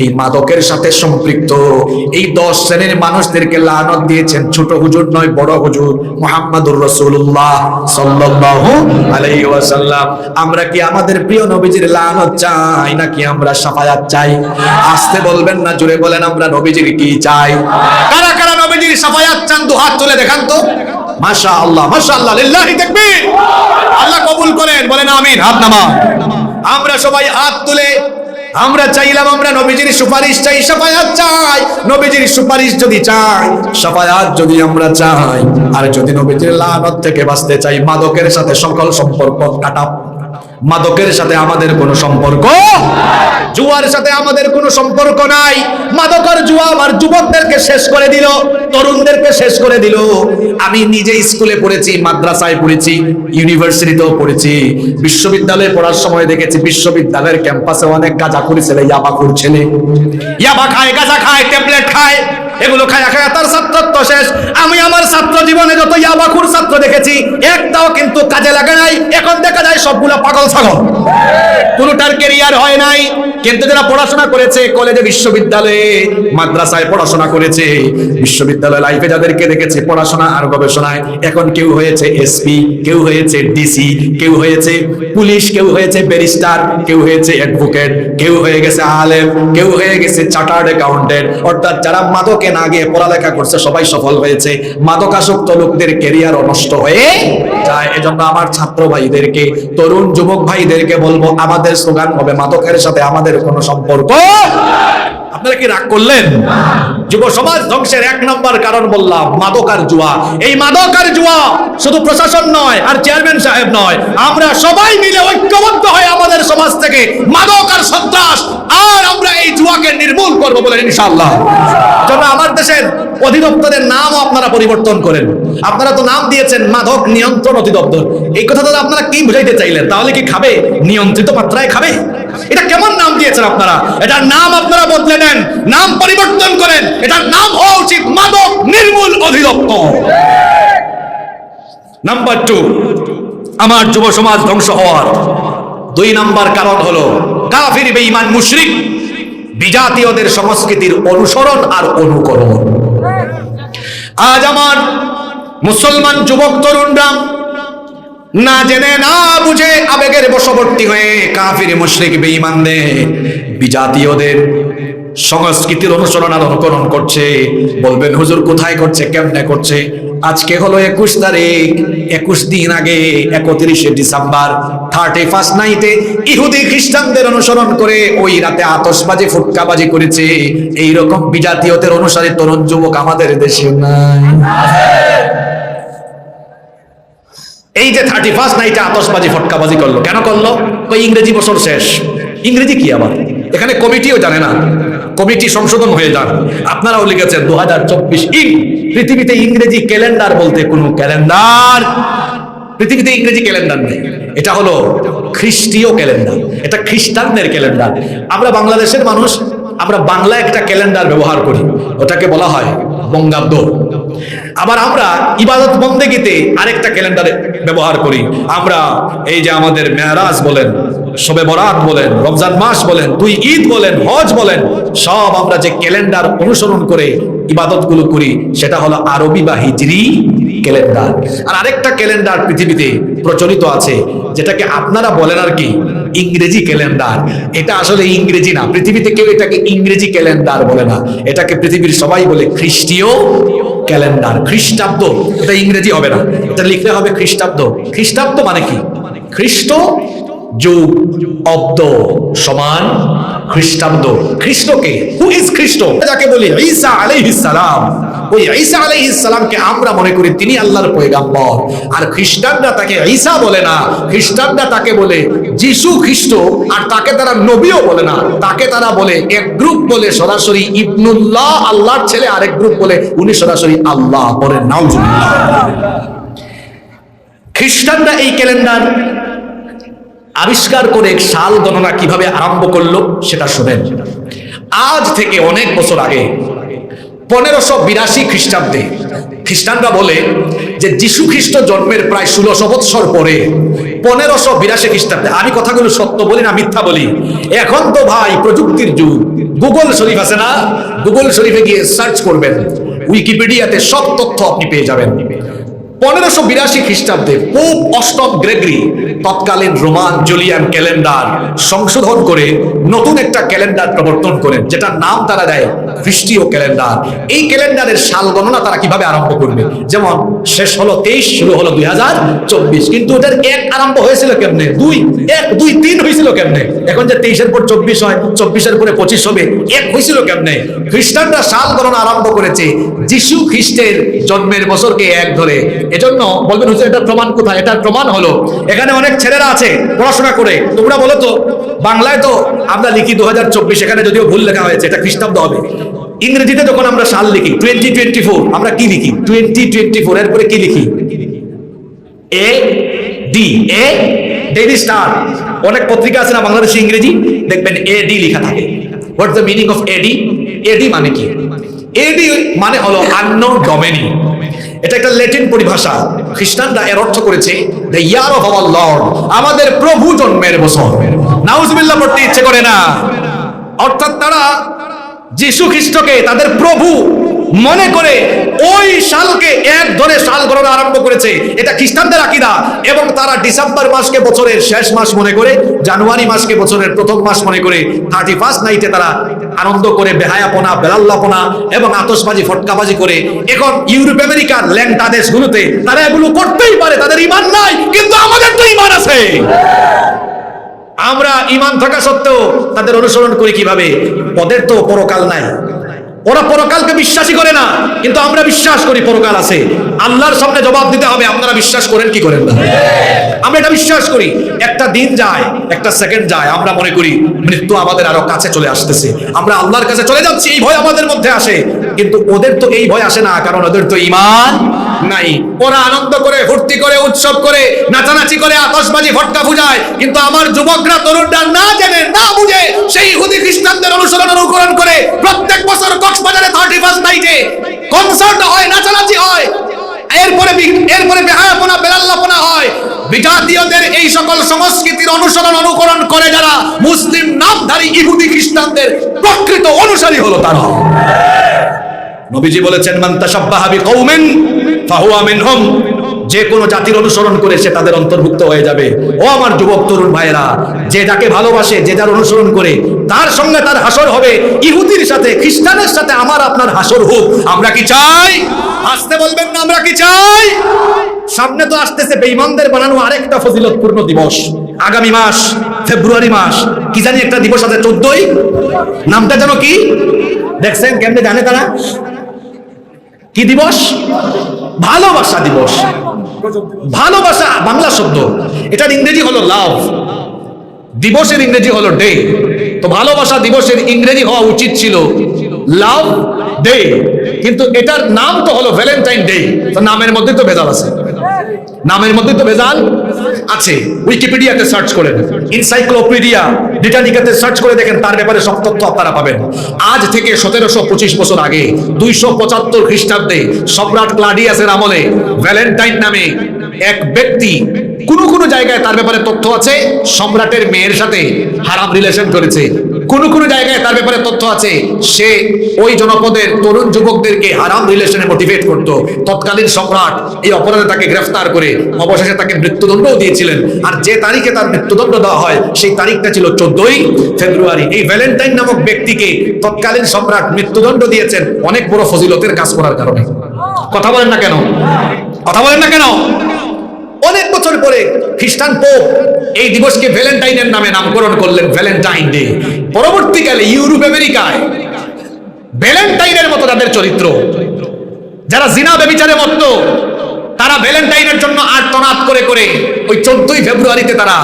এই মাদকের সাথে সম্পৃক্ত, এই 10 শ্রেণীর মানুষদেরকে লানত দিয়েছেন ছোট হুজুর নয়, বড় হুজুর মুহাম্মদুর রাসূলুল্লাহ সাল্লাল্লাহু আলাইহি ওয়াসাল্লাম। আমরা কি আমাদের প্রিয় নবীজির লানত চাই নাকি আমরা শাফায়াত চাই? আস্তে বলবেন না, জোরে বলেন আমরা নবীজির কি চাই? কারা কারা নবীজির শাফায়াত চান দুহাত তুলে দেখান তো। মাশাআল্লাহ মাশাআল্লাহ, লিল্লাহি তাকবীর। আল্লাহ কবুল করেন, বলেন আমিন। হাত নামা। আমরা সবাই হাত তুলে আমরা চাইলাম আমরা নবীজির সুপারিশ চাই, শাফায়াত চাই। নবীজির সুপারিশ যদি চাই, শাফায়াত যদি আমরা চাই, আর যদি নবীজির লানত থেকে বাঁচতে চাই, মাদকের সাথে সকল সম্পর্ক কাটা। মাদকের সাথে আমাদের কোনো সম্পর্ক, জুয়ার সাথে আমাদের কোনো সম্পর্ক নাই। মাদক আর জুয়া আমার যুবকদেরকে শেষ করে দিল, তরুণদেরকে শেষ করে দিল। আমি নিজে স্কুলে পড়েছি, মাদ্রাসায় পড়েছি, ইউনিভার্সিটিতেও পড়েছি, বিশ্ববিদ্যালয়ে পড়ার সময় দেখেছি বিশ্ববিদ্যালয়ের ক্যাম্পাসে অনেক গাঁজাখুর ছেলে, ইয়াবাখুর ছেলে, ইয়াবা খায়, গাঁজা খায়, ট্যাবলেট খায়, এগুলো খায় খায় তার ছাত্রত্ব শেষ। আমি আমার ছাত্র জীবনে যত ইয়াবাখুর ছাত্র দেখেছি, একটাও কিন্তু কাজে লাগে নাই। এখন দেখা যায় সবগুলো পাগল ছাগল, কোনটার ক্যারিয়ার হয় নাই। কিন্তু যারা পড়াশোনা করেছে, কলেজে, বিশ্ববিদ্যালয়ে, মাদ্রাসায় পড়াশোনা করেছে, বিশ্ববিদ্যালয় লাইফে যাদেরকে দেখেছে পড়াশোনা আর গবেষণায়, এখন কেউ হয়েছে এসপি, কেউ হয়েছে ডিসি, কেউ হয়েছে পুলিশ, কেউ হয়েছে ব্যারিস্টার, কেউ হয়েছে অ্যাডভোকেট, কেউ হয়ে গেছে আলেম, কেউ হয়ে গেছে চার্টার্ড অ্যাকাউন্টেন্ট। অর্থাৎ যারা মাদকে না গিয়ে পড়ালেখা করছে সবাই সফল হয়েছে। মাদকাসক্ত লোকদের ক্যারিয়ারও নষ্ট হয়ে যায়। এজন্য আমার ছাত্র ভাইদেরকে, তরুণ যুবক ভাইদেরকে বলবো, আমাদের স্লোগান হবে মাদকের সাথে আমাদের কোনো সম্পর্ক। আপনারা কি রাগ করলেন? যুব সমাজ ধ্বংসের 1 নম্বর কারণ বললাম মাদক আর জুয়া। এই মাদক আর জুয়া শুধু প্রশাসন নয় আর চেয়ারম্যান সাহেব নয়, আমরা সবাই মিলে ঐক্যবদ্ধ হয়ে আমাদের সমাজ থেকে মাদক আর সন্ত্রাস আর আমরা এই জুয়াকে নির্মূল করব বলে ইনশাআল্লাহ। জন্য আমার দেশের অধিদপ্তরের নামও আপনারা পরিবর্তন করেন। আপনারা তো নাম দিয়েছেন মাদক নিয়ন্ত্রণ অধিদপ্তর। এই কথাটা আপনারা কি বুঝাইতে চাইলেন? তাহলে কি খাবে? নিয়ন্ত্রিত মাত্রায় খাবে? এটা কেমন নাম দিয়েছেন আপনারা? এটার নাম আপনারা বদলে নেন, নাম পরিবর্তন করেন। এটার নাম হওয়া উচিত মাদক নির্মূল অধিদপ্তর। নাম্বার 2, আমার যুব সমাজ ধ্বংস হওয়ার 2 নম্বর কারণ হলো কাফির, বেঈমান, মুশরিক, বিজাতীয়দের সংস্কৃতির অনুসরণ আর অনুকরণ। আজ আমার মুসলমান যুবক তরুণরা না জেনে না বুঝে আবেগের বশবর্তী হয়ে কাফির, মুশরিক, বেঈমানদের, বিজাতীয়দের সংস্কৃতির অনুসরণ আর অনুকরণ করছে। বলবেন হুজুর কোথায় করছে, কেমনে করছে? আজকে হলো 21 তারিখ, 21 দিন আগে 31শে ডিসেম্বর 31st নাইটে ইহুদি খ্রিস্টানদের অনুসরণ করে ওই রাতে আতশবাজি, ফুটকাবাজি করেছে। এইরকম বিজাতীয়দের অনুসারী তরুণ যুবক আমাদের দেশে নাই। এই যে 31st নাইটে আতশবাজি, ফুটকাবাজি করলো, কেন করলো? ওই ইংরেজি বছর শেষ। ইংরেজি কি আবার? এখানে কমিটিও জানে না, কমিটি সংশোধন হয়ে যান। আপনারাও লিখেছেন 2024 পৃথিবীতে ইংরেজি ক্যালেন্ডার বলতে কোনো ক্যালেন্ডার, পৃথিবীতে ইংরেজি ক্যালেন্ডার নেই। এটা হলো খ্রিস্টীয় ক্যালেন্ডার, এটা খ্রিস্টানদের ক্যালেন্ডার। আমরা বাংলাদেশের মানুষ, আমরা বাংলা একটা ক্যালেন্ডার ব্যবহার করি, ওটাকে বলা হয় বঙ্গাব্দ। আবার আমরা ইবাদত বন্দেগীতে আরেকটা ক্যালেন্ডার ব্যবহার করি। আমরা এই যে আমাদের মেরাজ বলেন, শবে বরাত বলেন, রমজান মাস বলেন, 2 ঈদ বলেন, হজ বলেন, সব আমরা যে ক্যালেন্ডার অনুসরণ করে ইবাদতগুলো করি সেটা হলো আরবি বা হিজরি ক্যালেন্ডার। আর আরেকটা ক্যালেন্ডার পৃথিবীতে প্রচলিত আছে যেটাকে আপনারা বলেন আর কি ইংরেজি ক্যালেন্ডার। এটা আসলে ইংরেজি না, পৃথিবীতে কেউ এটাকে ইংরেজি ক্যালেন্ডার বলে না, এটাকে পৃথিবীর সবাই বলে খ্রিস্টীয় ক্যালেন্ডার। খ্রিস্টাব্দ, এটা ইংরেজি হবে না, এটা লিখতে হবে খ্রিস্টাব্দ। খ্রিস্টাব্দ মানে কি? খ্রিস্ট যুগ, অব্দ সমান খ্রিস্টাব্দ। খ্রিস্টকে, হু ইজ খ্রিস্ট? যাকে বলি ঈসা আলাইহিস সালাম। ওই ঈসা আলাইহিস সালামকে আমরা মনে করি তিনি আল্লাহর পয়গাম্বর। আর খ্রিস্টানরা তাকে ঈসা বলে না, খ্রিস্টানরা তাকে বলে যিশু খ্রিস্ট। আর তাকে তারা নবীও বলে না, তাকে তারা বলে, এক গ্রুপ বলে সরাসরি ইবনুল্লাহ, আল্লাহর ছেলে, আরেক গ্রুপ বলে উনি সরাসরি আল্লাহ। পরে নাউজুবিল্লাহ। খ্রিস্টানরা এই ক্যালেন্ডার আবিষ্কার করে সাল গণনা কিভাবে আরম্ভ করলো সেটা শুনেন। আজ থেকে অনেক বছর আগে 1582 খ্রিস্টাব্দে খ্রিস্টানরা বলে যে যীশু খ্রিস্ট জন্মের প্রায় 1600 বৎসর পরে 1582 খ্রিস্টাব্দে, আমি কথাগুলো সত্য বলি না মিথ্যা বলি, এখন তো ভাই প্রযুক্তির যুগ, গুগল শরীফ আছে না, গুগল শরীফে গিয়ে সার্চ করবেন, উইকিপিডিয়াতে সব তথ্য আপনি পেয়ে যাবেন। 1582 খ্রিস্টাব্দে পোপ অষ্টম গ্রেগরি তৎকালীন রোমান জুলিয়ান ক্যালেন্ডার সংশোধন করে নতুন একটা ক্যালেন্ডার প্রবর্তন করেন, যেটার নাম তারা দেয় খ্রিস্টীয় ক্যালেন্ডার। এই ক্যালেন্ডারের সাল গণনা তারা কিভাবে আরম্ভ করবে, যেমন শেষ হলো 23, শুরু হলো 2024, কিন্তু ওটার 1 আরম্ভ হয়েছিল কেমনে, 2, 1, 2, 3 হয়েছিল কেমনে, এখন যে 23-এর পর 24 হয়, 24-এর পরে 25 হবে, 1 হয়েছিল কেমনে? খ্রিস্টানরা সাল গণনা আরম্ভ করেছে যীশু খ্রিস্টের জন্মের বছরকে 1 ধরে। এজন্য বলবেন হুজুর এটার প্রমাণ কোথায়? এটার প্রমাণ হলো এখানে অনেক ছেলেরা আছে পড়াশোনা করে, তোমরা বলো তো বাংলায় তো আমরা লিখি 2024, এখানে যদিও ভুল লেখা হয়েছে, এটা খ্রিস্টাব্দ হবে। ইংরেজিতে যখন আমরা সাল লিখি 2024, আমরা কি লিখি 2024, এরপরে কি লিখি A D, A daily star. অনেক পত্রিকা আছে না বাংলাদেশে ইংরেজি, দেখবেন এ ডি লেখা থাকে। হোয়াটস দ্য মিনিং অফ এডি? এডি মানে কি? এডি মানে হলো আননোন ডোমেনি। এটা একটা ল্যাটিন পরিভাষা। খ্রিস্টানরা এর অর্থ করেছে the year of our Lord, আমাদের প্রভু জন্মের বছর। নাউজুবিল্লাহ পড়তে ইচ্ছে করে না? অর্থাৎ তারা যীশু খ্রিস্টকে তাদের প্রভু মনে করে ওই সালকে 1 ধরে সাল গণনা আরম্ভ করেছে। এটা খ্রিস্টানদের আকীদা। এবং তারা ডিসেম্বর মাসকে বছরের শেষ মাস মনে করে, জানুয়ারি মাসকে বছরের প্রথম মাস মনে করে, 31 নাইটে তারা আনন্দ করে বেহায়াপনা, বেলাল্লাপনা এবং আতশবাজি ফটকাবাজি করে। এখন ইউরোপ আমেরিকার ল্যাংটা দেশগুলোতে তারা এগুলো করতেই পারে, তাদের ঈমান নাই, কিন্তু আমাদের তো ঈমান আছে। আমরা ঈমান থাকা সত্ত্বেও তাদের অনুসরণ করি কিভাবে? ওদের তো পরকাল নাই, ওরা পরকালকে বিশ্বাসই করে না, কিন্তু আমরা বিশ্বাস করি পরকাল আছে। আল্লাহর সামনে জবাব দিতে হবে। আপনারা বিশ্বাস করেন কি করেন না? আমরা এটা বিশ্বাস করি। একটা দিন যায়, একটা সেকেন্ড যায়, আমরা মনে করি মৃত্যু আমাদের আরো কাছে চলে আসতেছে, আমরা আল্লাহর কাছে চলে যাচ্ছি, এই ভয় আমাদের মধ্যে আসে। কিন্তু ওদের তো এই ভয় আসে না, কারণ ওদের তো ঈমান নাই। ওরা আনন্দ করে, ফুর্তি করে, উৎসব করে, নাচানাচি করে, আতশবাজি ফটকা ফুজায়। কিন্তু আমার যুবকরা, তরুণরা না জেনে না বুঝে সেই ইহুদি খ্রিস্টানদের অনুসরণ অনুকরণ করে প্রত্যেক বছর কক্সবাজারে 31 নাইটে কনসার্ট হয়, নাচানাচি হয়, এরপরে বেহায়াপনা, বেলাল্লাপনা হয়। বিজাতীয়দের এই সকল সংস্কৃতির অনুসরণ অনুকরণ করে যারা মুসলিম নামধারী ইহুদি খ্রিস্টানদের প্রকৃত অনুসারী হলো তারা। নবীজি বলেছেন মান তাশাব্বাহা বিকওমিন ফাহুয়া মিনহুম, যে কোনো জাতির অনুসরণ করে সে তাদের অন্তর্ভুক্ত হয়ে যাবে। ও আমার যুবক তরুণ ভাইয়েরা, যে যাকে ভালোবাসে, যে যার অনুসরণ করে, তার সঙ্গে তার হাসর হবে। ইহুদির সাথে, খ্রিস্টানের সাথে আমার আপনার হাসর হোক। আমরা কি চাই? আসতে বলবেন না, আমরা কি চাই? সামনে তো আসতেছে বেঈমানদের বানানো আরেকটা ফজিলতপূর্ণ দিবস। আগামী মাস ফেব্রুয়ারি মাস, কি জানি একটা দিবস আছে 14ই, নামটা যেন কি? দেখছেন কেমনে জানে তারা? কি দিবস? ভালোবাসা দিবস। ভালোবাসা বাংলা শব্দ, এটার ইংরেজি হলো লাভ। দিবসের ইংরেজি হলো ডে। তো ভালোবাসা দিবসের ইংরেজি হওয়া উচিত ছিল লাভ ডে, কিন্তু এটার নাম তো হলো ভ্যালেন্টাইন ডে। তো নামের মধ্যে তো ভেজাল আছে, নামের মধ্যে তো ভেজাল আছে। উইকিপিডিয়াতে সার্চ করেন, এনসাইক্লোপিডিয়া ব্রিটানিকাতে সার্চ করে দেখেন, তার ব্যাপারে সব তথ্য আপনারা পাবেন। আজ থেকে 1725 বছর আগে 275 খ্রিস্টাব্দে সম্রাট ক্লাডিয়াসের আমলে ভ্যালেন্টাইন নামে এক ব্যক্তি, কোন জায়গায় তার ব্যাপারে তথ্য আছে সম্রাটের মেয়ের সাথে হারাম রিলেশন করেছে, কোন জায়গায় তার ব্যাপারে তথ্য আছে সে ওই জনপদের তরুণ যুবকদেরকে হারাম রিলেশনে মোটিভেট করত। তৎকালীন সম্রাট এই অপরাধে তাকে গ্রেফতার করে অবশেষে তাকে মৃত্যুদণ্ডও দিয়েছিলেন। আর যে তারিখে তার মৃত্যুদণ্ড দেওয়া হয় সেই তারিখটা ছিল 14ই ফেব্রুয়ারি। এই ভ্যালেন্টাইন নামক ব্যক্তিকে তৎকালীন সম্রাট মৃত্যুদণ্ড দিয়েছেন অনেক বড় ফজিলতের কাজ করার কারণে। কথা বলেন না কেন? কথা বলেন না কেন? অনেক বছর পরে খ্রিস্টান পোপ এই দিবসকে ভ্যালেন্টাইনের নামে নামকরণ করলেন, ভ্যালেন্টাইন ডে। পরবর্তীকালে ইউরোপ আমেরিকায় ভ্যালেন্টাইনের মতো যাদের চরিত্র, যারা জিনা ব্যভিচারে মত্ত, তারা ভ্যালেন্টাইনের জন্য আর্তনাদ করে করে ওই 14ই ফেব্রুয়ারিতে তারা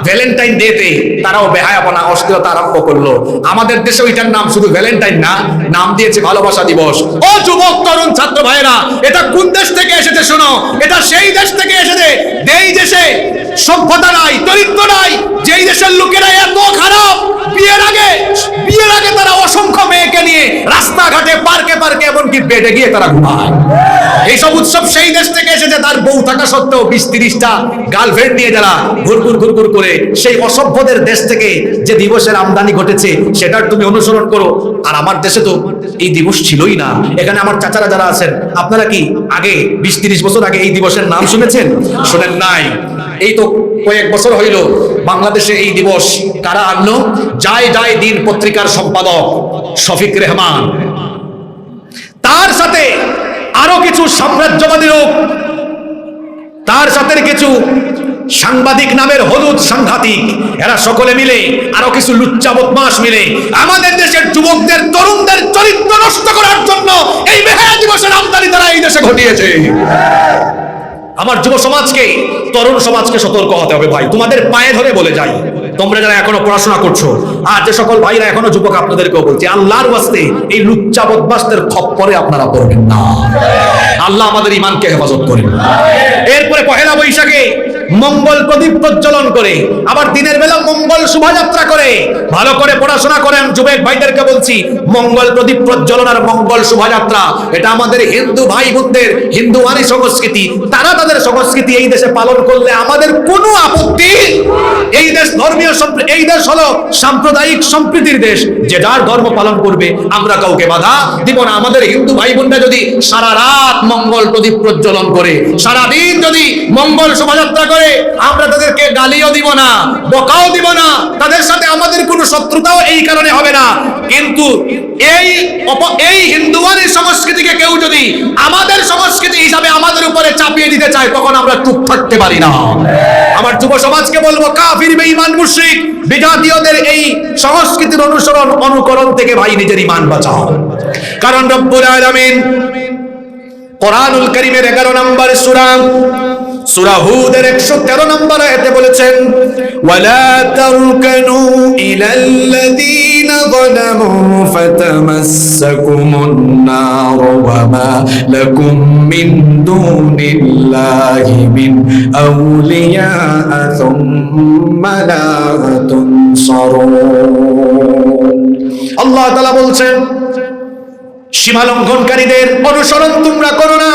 ভ্যালেন্টাইন ডেতে তারাও বেহায়াপনা, অশ্লীলতা আরম্ভ করলো। আমাদের দেশে ওইটার নাম শুধু ভ্যালেন্টাইন না, নাম দিয়েছে ভালোবাসা দিবস। ও যুবক তরুণ ছাত্র ভাইয়েরা, এটা কোন দেশ থেকে এসেছে শোনো? এটা সেই দেশ থেকে এসেছে যেই দেশে সভ্যতা নাই, চরিত্র নাই, যেই দেশের লোকেরা এত খারাপ, বিয়ের আগে তারা অসংখ্য মেয়েকে নিয়ে রাস্তাঘাটে, পার্কে পার্কে, এমনকি বেডে গিয়ে তারা ঘুমায়। এইসব উৎসব সেই দেশ থেকে এসেছে, তার বউ থাকা সত্ত্বেও 20-30টা গার্লফ্রেন্ড নিয়ে যারা ঘুরঘুর করে সেই অসভ্যদের দেশ থেকে যে দিবসের আমদানি ঘটেছে সেটার তুমি অনুসরণ করো। আর আমার দেশে তো এই দিবস ছিলই না। এখানে আমার চাচারা যারা আছেন, আপনারা কি আগে 20-30 বছর আগে এই দিবসের নাম শুনেছেন? শোনেন নাই। এই তো কয়েক বছর হইল বাংলাদেশে এই দিবস কারা আনলো? যায় দিন পত্রিকার সম্পাদক শফিক রেহমান, তার সাথে আরো কিছু সাম্রাজ্যবাদী লোক, তার সাথে কিছু সাংবাদিক নামের হলুদ সাংঘাতিক, এরা সকলে মিলে আরো কিছু লুচ্চা বদমাশ মিলে আমাদের দেশের যুবকদের তরুণদের চরিত্র নষ্ট করার জন্য এই বেহায়া দিবসের আমদানি তারা এই দেশে ঘটিয়েছে। আমার যুব সমাজকে, তরুণ সমাজকে সতর্ক হতে হবে ভাই। তোমাদের পায়ে ধরে বলে যাই, তোমরা যারা এখনো পড়াশোনা করছো আর যে সকল ভাইরা এখনো যুবক, আপনাদেরকেও বলছি, আল্লাহর ওয়াস্তে এই লুচ্চা বদমাশদের খপ্পরে আপনারা পড়বেন না। আল্লাহ আমাদের ঈমানকে হেফাজত করেন। এরপরে পহেলা বৈশাখে মঙ্গল প্রদীপ প্রজ্বলন করে, আবার দিনের বেলা মঙ্গল শোভাযাত্রা করে। ভালো করে পড়াশোনা করেন যুবক ভাইদেরকে বলছি, মঙ্গল প্রদীপ প্রজ্বলন আর মঙ্গল শোভাযাত্রা এটা আমাদের হিন্দু ভাই বোনদের হিন্দুয়ানি সংস্কৃতি। তারা তাদের সংস্কৃতি এই দেশে পালন করলে আমাদের কোনো আপত্তি। এই দেশ ধর্মীয়, এই দেশ হলো সাম্প্রদায়িক সম্প্রীতির দেশ। যে যার ধর্ম পালন করবে, আমরা কাউকে বাধা দিব না। আমাদের হিন্দু ভাই বোনরা যদি সারা রাত মঙ্গল প্রদীপ প্রজ্বলন করে, সারাদিন যদি মঙ্গল শোভাযাত্রা করে, আমরা তাদেরকে গালিও দিব না, বকাও দিব না, তাদের সাথে আমাদের কোনো শত্রুতাও এই কারণে হবে না। কিন্তু এই হিন্দুয়ানি সংস্কৃতিকে কেউ যদি আমাদের সংস্কৃতি হিসাবে আমাদের উপরে চাপিয়ে দিতে চায়, তখন আমরা চুপ থাকতে পারি না। আমার যুব সমাজকে বলবো, কাফির বেঈমান মুশরিক বিজাতীয়দের এই সংস্কৃতির অনুকরণ থেকে ভাই নিজের ঈমান বাঁচাও। কারণ রব্বুল আলামিন কোরআনুল কারীমের 11 নম্বর সূরা হুদের 113 নম্বর আয়াতে বলেছেন, ওয়ালা তারকানু ইলাল্লাযীনা যালামু ফাতামাসসাকুমুন নার ওয়া মা লাকুম মিন দুনিল্লাহি মিন আউলিয়া সুম্মা লা তুনসারুন। আল্লাহ তাআলা বলছেন, সীমা লঙ্ঘনকারীদের অনুসরণ তোমরা করো না।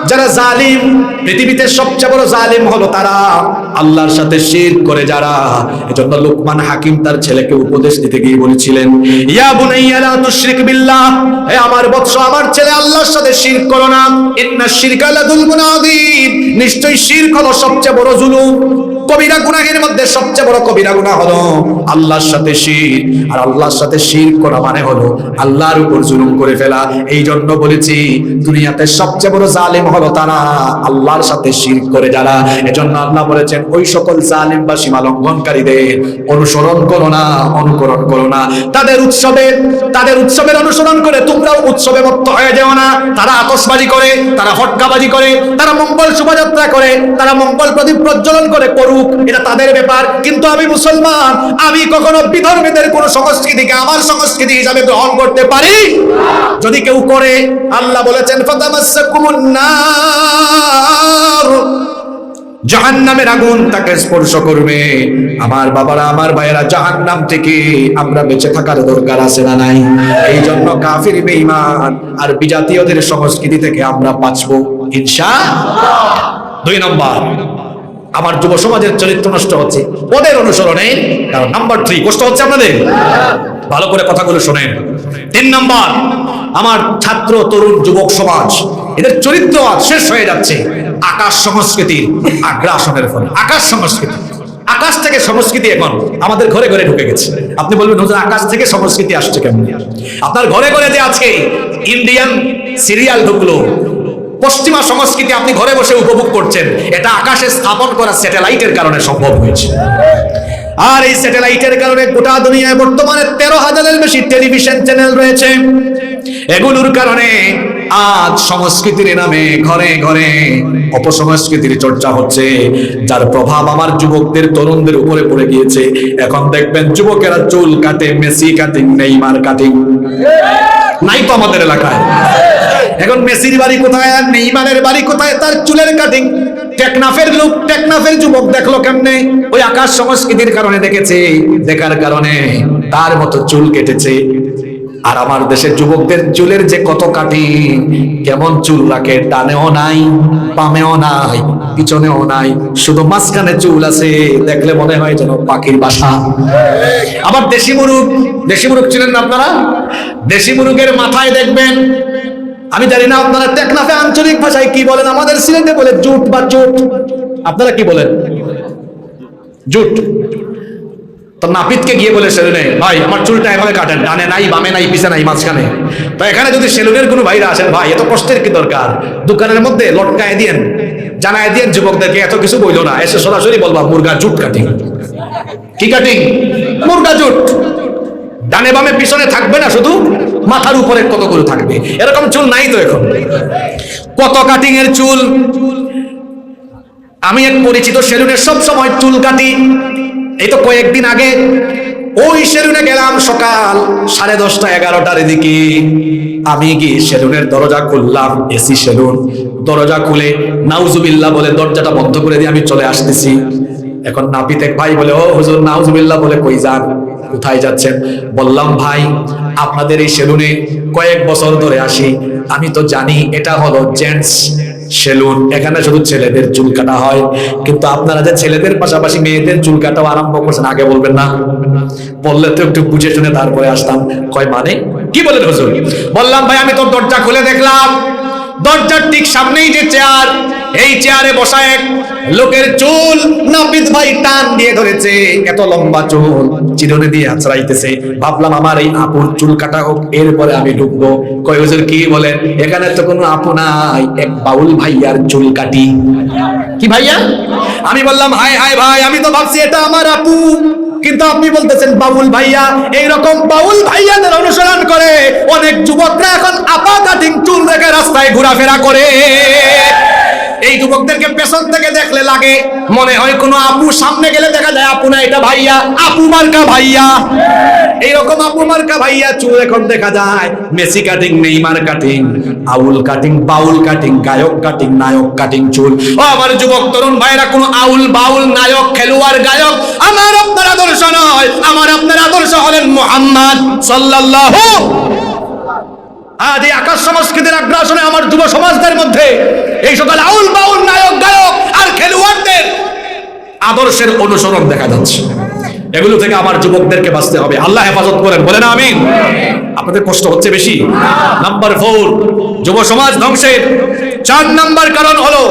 যারা জালিম, পৃথিবীতে সবচেয়ে বড় জালিম হলো তারা, আল্লাহর সাথে শিরক করে যারা। এজন্য লুকমান হাকিম তার ছেলেকে উপদেশ দিতে গিয়ে বলেছিলেন, ইয়া বুনাইয়া লা তুশরিক বিল্লাহ, হে আমার বৎস, আমার ছেলে, আল্লাহর সাথে শিরক করো না। ইন্নাশ শিরকা লাযুলমুন আযীম, নিশ্চয়ই শিরক হলো সবচেয়ে বড় জুলুম। কবিরা গুনাহের মধ্যে সবচেয়ে বড় কবিরা গুনাহ হলো আল্লাহর সাথে শিরক। আর আল্লাহর সাথে শিরক করা মানে হলো আল্লাহর উপর জুলুম করে ফেলা। এই জন্য বলেছি, দুনিয়াতে সবচেয়ে বড় জালিম হলো তারা, আল্লাহর সাথে শিরক করে যারা। এজন্য আল্লাহ বলেছেন, ওই সকল জালিম বা সীমা লঙ্ঘনকারীদের অনুসরণ করো না, অনুকরণ করো না। তাদের উৎসবের অনুসরণ করে তোমরাও উৎসবে মত্ত হয়ে যেও না। তারা আতশবাজি করে, তারা ফটকাবাজি করে, তারা মঙ্গল শোভাযাত্রা করে, তারা মঙ্গল প্রদীপ প্রজ্বলন করে, করুক, এটা তাদের ব্যাপার। কিন্তু আমি মুসলমান, আমি কখনো বিধর্মীদের কোন সংস্কৃতিকে আমার সংস্কৃতি হিসাবে গ্রহণ করতে পারি? যদি কেউ করে, আল্লাহ বলেছেন, ফাতামাসসাকুমুন নার, জাহান্নামের আগুন তাকে স্পর্শ করবে। আমার বাবারা, আমার ভাইয়েরা, জাহান্নাম থেকে আমরা বেঁচে থাকার দরকার আছে না নাই? এই জন্য কাফির বেঈমান আর বিজাতীয়দের সংস্কৃতি থেকে আমরা বাঁচবো ইনশাআল্লাহ। 2 নম্বর, আমার যুব সমাজের চরিত্র নষ্ট হচ্ছে ওদের অনুসরণে। কারণ নাম্বার 3 কষ্ট হচ্ছে আপনাদের, ভালো করে কথাগুলো শোনেন। 3 নম্বর, আমার ছাত্র তরুণ যুবক সমাজ, এদের চরিত্র শেষ হয়ে যাচ্ছে আকাশ সংস্কৃতির আগ্রাসনের ফলে। আকাশ থেকে সংস্কৃতি এখন আমাদের ঘরে ঘরে ঢুকে গেছে। আপনি বলবেন, হুজুর আকাশ থেকে সংস্কৃতি আসছে কেমন? আপনার ঘরে ঘরে যে আজকে ইন্ডিয়ান সিরিয়াল ঢুকলো, পশ্চিমা সংস্কৃতি আপনি ঘরে বসে উপভোগ করছেন, এটা আকাশে স্থাপন করা স্যাটেলাইটের কারণে সম্ভব হয়েছে। আর এই স্যাটেলাইটের কারণে গোটা দুনিয়ায় বর্তমানে 13,000-এর বেশি টেলিভিশন চ্যানেল রয়েছে। এগুলোর কারণে আজ সংস্কৃতির নামে ঘরে ঘরে অপসংস্কৃতির চর্চা হচ্ছে, যার প্রভাব আমার যুবকদের, তরুণদের উপরে পড়ে গিয়েছে। এখন দেখবেন যুবকেরা চুল কাটে, মেসি কাটিং, নেইমার কাটিং। নাই তো আমাদের এলাকায়? এখন মেসির বাড়ি কোথায় আর নেইমারের বাড়ি কোথায়? তার চুলের কাটিং। টেকনাফের যুবক দেখলো কেমনে? ওই আকাশ সংস্কৃতির কারণে দেখেছে, দেখার কারণে তার মতো চুল কেটেছে। আর আমার দেশের যুবকদের চুলের যে কত কাটি, কেমন চুল রাখে, ডানেও নাই, বামেও নাই, পিছনেও নাই, শুধু মাঝখানে চুল আছে, দেখলে মনে হয় যেন পাখির বাসা। আবার দেশি মুরুগ, দেশি মুরুগ ছিলেন না আপনারা? দেশি মুরুগের মাথায় দেখবেন, আমি জানি না আপনারা টেকনাফে আঞ্চলিক ভাষায় কি বলেন, আমাদের সিলেটে বলে জুট বা চুট, আপনারা কি বলেন? জুট। তো নাপিতকে গিয়ে বলে সেলুনে, ভাই আমার চুলটা এভাবে কাটেন, ডানে নাই, বামে নাই, পিছে নাই, মাঝখানে। তো এখানে যদি সেলুনের কোনো ভাইরা আসেন, ভাই এত কষ্টের কি দরকার, দোকানের মধ্যে লটকায় দিয়েন, জানায় দিয়েন যুবকদেরকে, এত কিছু বইল না, এসে সরাসরি বলবা মুরগা জুট কাটিং। কি কাটিং? মুরগা জুট। ডানে বামে পিছনে থাকবে না, শুধু মাথার উপরে কতগুলো থাকবে। এরকম চুল নাই তো এখন, কত কাটিং এর চুল। আমি এক পরিচিত সেলুনের সব সময় চুল কাটি। এই তো কয়েকদিন আগে ওই সেলুনে গেলাম সকাল 10:30 11টার দিকে। আমি গিয়ে সেলুনের দরজা খুললাম, এসি সেলুন, দরজা খুলে নাউজুবিল্লাহ বলে দরজাটা বন্ধ করে দিয়ে আমি চলে আসতেছি। এখন নাপিত এক ভাই বলে, ও হুজুর নাউজুবিল্লাহ বলে কই যান, কোথায় যাচ্ছেন? বললাম ভাই আপনাদের এই সেলুনে কয়েক বছর ধরে আসি, আমি তো জানি এটা হলো জেন্টস সেলুন, এখানে শুধু ছেলেদের চুল কাটা হয়, কিন্তু আপনারা যে ছেলেদের পাশাপাশি মেয়েদের চুল কাটাও আরম্ভ করছেন, আগে বলবেন না? বললে তো একটু বুঝে শুনে তারপরে আসতাম। কয় মানে কি বলেন হুজুর? বললাম ভাই আমি তো দরজা খুলে দেখলাম, দরজার ঠিক সামনেই যে চেয়ার, এই চেয়ারে বসা এক লোকের চুল নাপিত ভাই টান দিয়ে ধরেছে, এত লম্বা চুল চিরুনি দিয়ে আঁচড়াইতেছে। ভাবলাম আমার এই আপুর চুল কাটা হোক, এরপরে আমি ঢুকবো। কয় হুজুর কি বলেন? এখানে তো কোনো আপু নাই, এক বাউল ভাইয়ার চুল কাটি। কি ভাইয়া? আমি বললাম হায় হায় ভাই, আমি তো ভাবছি এটা আমার আপু, কিন্তু আপনি বলতেছেন বাউল ভাইয়া। এইরকম বাউল ভাইয়াদের অনুসরণ করে অনেক যুবকরা এখন আপা কাটিং চুল রেখে রাস্তায় ঘোরাফেরা করে। এই যুবকদেরকে পেছন থেকে দেখলে লাগে মনে হয় কোনো আপু, সামনে গেলে দেখা যায় আপু না, এটা ভাইয়া, আপু মার্কা ভাইয়া। এইরকম আপু মার্কা ভাইয়া চুল এখন দেখা যায়। মেসি কাটিং, নেইমার কাটিং, আউল কাটিং, বাউল কাটিং, গায়ক কাটিং, নায়ক কাটিং চুল। ও আমার যুবক তরুণ ভাইরা, কোনো আউল বাউল নায়ক খেলোয়াড় গায়ক আমার আপনার আদর্শ নয়, আমার আপনার আদর্শ হলেন মুহাম্মদ সাল্লাল্লাহু। আজ এই আকাশ সংস্কৃতির আগ্রাসনে আমার যুব সমাজদের মধ্যে এই সকল আউল বাউল নায়ক গায়ক আর খেলোয়াড়দের আদর্শের অনুসরণ দেখা যাচ্ছে। এগুলো থেকে আমার যুবকদেরকে বাঁচতে হবে। আল্লাহ হেফাজত করেন, বলেন আমিন। আপনাদের কষ্ট হচ্ছে বেশি। নাম্বার 4, যুব সমাজ ধ্বংসের 4 নাম্বার কারণ হলো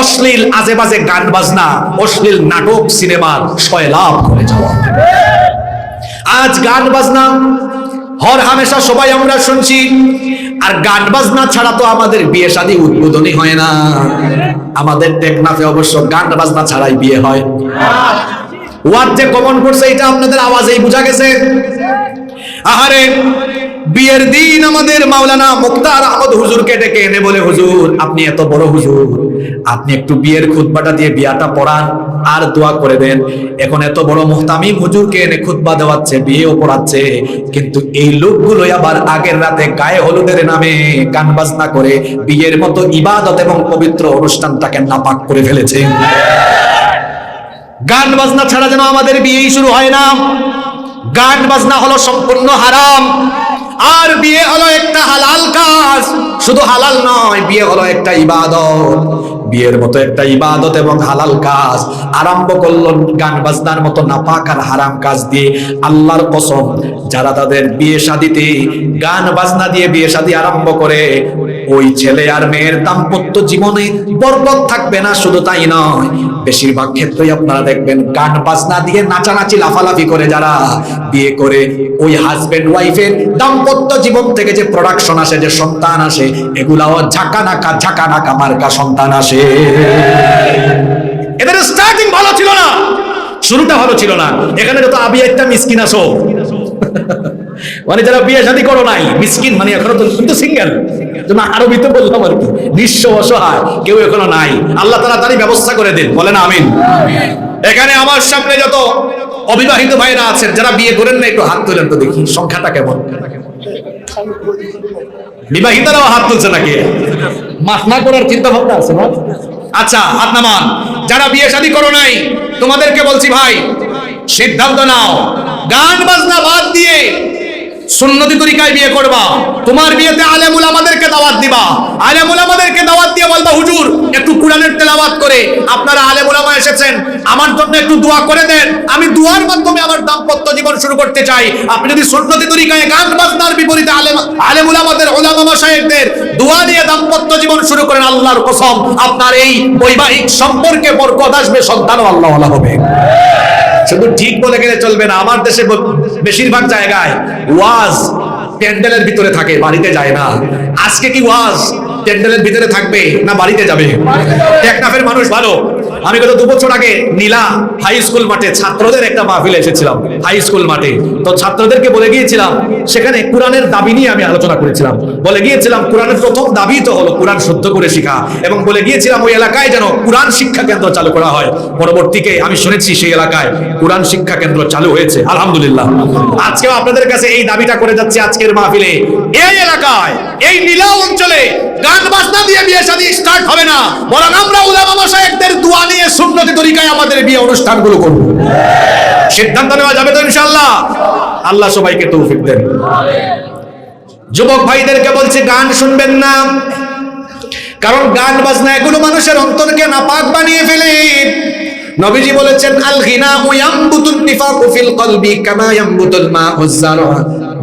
অশ্লীল আজে বাজে গান বাজনা, অশ্লীল নাটক সিনেমার সয়লাভ করে যাওয়া। আজ গান বাজনা হর হামেশা সবাই আমরা শুনছি, আর গান বাজনা ছাড়া তো আমাদের বিয়ে শাদী উদ্বোধনী হয় না। আমাদের টেকনাফে অবশ্য গান বাজনা ছাড়াই বিয়ে হয়। ওয়াজ যে কমন করছে এটা আপনাদের আওয়াজেই বোঝা গেছে। আহারে বিয়ের দিন আমাদের মাওলানা মুক্তার আহমদ হুজুরকে ডেকে এনে বলে, হুজুর আপনি এত বড় হুজুর, আপনি একটু বিয়ের খুতবাটা দিয়ে বিয়াটা পড়ান আর দোয়া করে দেন। এখন এত বড় মুহতামিম হুজুরকে এনে খুতবা দেওয়াচ্ছে, বিয়েও পড়াচ্ছে, কিন্তু এই লোকগুলোই আবার আগের রাতে গায়ে হলুদের নামে গান বাজনা করে বিয়ের মতো ইবাদত এবং পবিত্র অনুষ্ঠানটাকে নাপাক করে ফেলেছে। গান বাজনা ছাড়া যেন আমাদের বিয়েই শুরু হয় না। গান বাজনা হলো সম্পূর্ণ হারাম, আর বিয়ে হলো একটা হালাল কাজ। শুধু হালাল নয়, বিয়ে হলো একটা ইবাদত। বিয়ের মতো একটা ইবাদত এবং হালাল কাজ আরম্ভ করলো গান বাজনার মতো নাপাক আর হারাম কাজ দিয়ে। আল্লাহর কসম, যারা তাদের বিয়ে শাদীতে গান বাজনা দিয়ে বিয়ে শাদী আরম্ভ করে, ওই ছেলে আর মেয়ের দাম্পত্য জীবনে বরকত থাকবে না। শুধু তাই নয়, বেশিরভাগ ক্ষেত্রেই আপনারা দেখবেন গান বাজনা দিয়ে নাচানাচি লাফালাফি করে যারা বিয়ে করে, ওই হাজবেন্ড ওয়াইফের দাম্পত্য জীবন থেকে যে প্রোডাকশন আসে, যে সন্তান আসে, এগুলাও ঝাঁকানাকা মার্কা সন্তান আসে। এদের স্টার্টিং ভালো ছিল না, শুরুটা ভালো ছিল না। এখানে যত আবিয়াইতা মিসকিন আসো, মানে যারা বিয়ে শাদী করো নাই, মিসকিন মানে এখনো তো সিঙ্গেল, আরবিতে বললাম আর কি, নিঃস্ব অসহায় কেউ এখনো নাই। আল্লাহ তাড়াতাড়ি ব্যবস্থা করে দিন, বলেন আমিন। এখানে আমার সামনে যত অবিবাহিত ভাইরা আছেন যারা বিয়ে করেন না, একটু হাত তোলেন তো দেখি সংখ্যাটা কেমন। বিবাহিতরাও হাত তুলছে নাকি? মাফ না করার চিন্তা ভাবনা আছে না? আচ্ছা হাত নামান। যারা বিয়ে শাদী করো নাই তোমাদেরকে বলছি ভাই, সিদ্ধান্ত নাও, গান বাজনা বাদ দিয়ে সুন্নতি তরিকায় বিয়ে করবা, তোমার বিয়েতে আলেম উলামাদেরকে দাওয়াত দিবা, আলেম উলামাদেরকে দাওয়াত দিয়ে বলবা হুজুর একটু কোরআনের তেলাওয়াত করে আপনারা আলেম উলামা এসেছেন আমার জন্য একটু দোয়া করে দেন, আমি দোয়ার মাধ্যমে আমার দাম্পত্য জীবন শুরু করতে চাই। আপনি যদি সুন্নতি তরিকায় গান বাজনার বিপরীতে আলেম উলামাদের উলামা মাশায়েখদের দোয়া দিয়ে দাম্পত্য জীবন শুরু করেন, আল্লাহর কসম আপনার এই বৈবাহিক সম্পর্কে বরকত আসবে, সন্তানও আল্লাহ ওয়ালা হবে। শুধু ঠিক বলে গেলে চলবে না। আমার দেশে বেশিরভাগ জায়গায় ওয়াজ প্যান্ডেলের ভিতরে থাকে, বাড়িতে যায় না। আজকে কি ওয়াজ প্যান্ডেলের ভিতরে থাকবে না বাড়িতে যাবে? টেকনাফের মানুষ ভালো। আমি গত 2 বছর আগে নীলা হাই স্কুল মাঠে ছাত্রদের একটা মাহফিলে এসেছিলাম, হাই স্কুল মাঠে। তো ছাত্রদেরকে বলে গিয়েছিলাম, সেখানে কোরআনের দাবি নিয়ে আমি আলোচনা করেছিলাম। বলে গিয়েছিলাম কোরআনের প্রথম দাবি তো হলো কোরআন শুদ্ধ করে শেখা, এবং বলে গিয়েছিলাম ওই এলাকায় যেন কোরআন শিক্ষা কেন্দ্র চালু করা হয়। পরবর্তীতে আমি শুনেছি সেই এলাকায় কোরআন শিক্ষা কেন্দ্র চালু হয়েছে, আলহামদুলিল্লাহ। আজকেও আপনাদের কাছে এই দাবিটা করে যাচ্ছি আজকের মাহফিলে, এই এলাকায় এই নীলা অঞ্চলে গান বাজনা দিয়ে বিয়ে শাদী স্টার্ট হবে না, বরং আমরা উলামা মাশায়েখদের দোয়া নিয়ে সুন্নতি তরিকায় আমাদের বিয়ে অনুষ্ঠানগুলো করব। সিদ্ধান্ত নেওয়া যাবে তো ইনশাআল্লাহ? আল্লাহ সবাইকে তৌফিক দেন। যুবক ভাইদেরকে বলছি গান শুনবেন না, কারণ গান বাজনা এগুলো মানুষের অন্তরকে নাপাক বানিয়ে ফেলে। নবীজি বলেছেন আল গিনা ইয়ামবুতুন নিফাকু ফিল কলবি কামা ইয়ামবুতুল মাউজ যারা।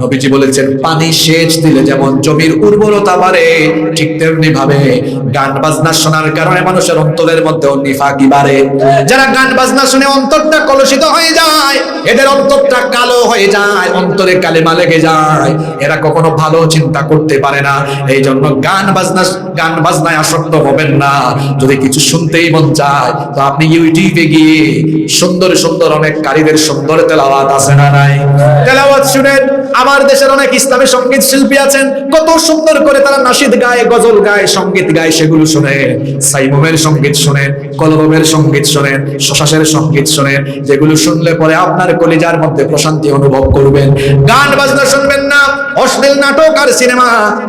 নবীজি বলেছেন পানি সেচ দিলে যেমন জমির উর্বরতা বাড়ে, ঠিক তেমনি ভাবে গান বাজনা শোনার কারণে মানুষের অন্তরের মধ্যে নিফাকি বাড়ে। যারা গান বাজনা শুনে অন্তরটা কলুষিত হয়ে যায়, এদের অন্তরটা কালো হয়ে যায়, অন্তরে কালেমা লেগে যায়, এরা কখনো ভালো চিন্তা করতে পারে না। এই জন্য গান বাজনায় আসক্ত হবেন না। যদি কিছু শুনতেই মন চায় তো আপনি ইউটিউবে গিয়ে সুন্দর সুন্দর অনেক কারীদের সুন্দর তেলাওয়াত আছে না নাই? তেলাওয়াত শুনেন। আমার দেশের অনেক ইসলামী সঙ্গীত শিল্পী আছেন, কত সুন্দর করে তারা নাশিদ গায়, গজল গায়, সঙ্গীত গায়, সেগুলো শুনেন। সাইমুমের সঙ্গীত শুনেন, কলরবের সঙ্গীত শুনেন, শশাসের সঙ্গীত শুনেন, যেগুলো শুনলে পরে আপনার কলিজার মধ্যে প্রশান্তি অনুভব করবেন। গান বাজনা শুনবেন না। অশ্লীল নাটক আর সিনেমা,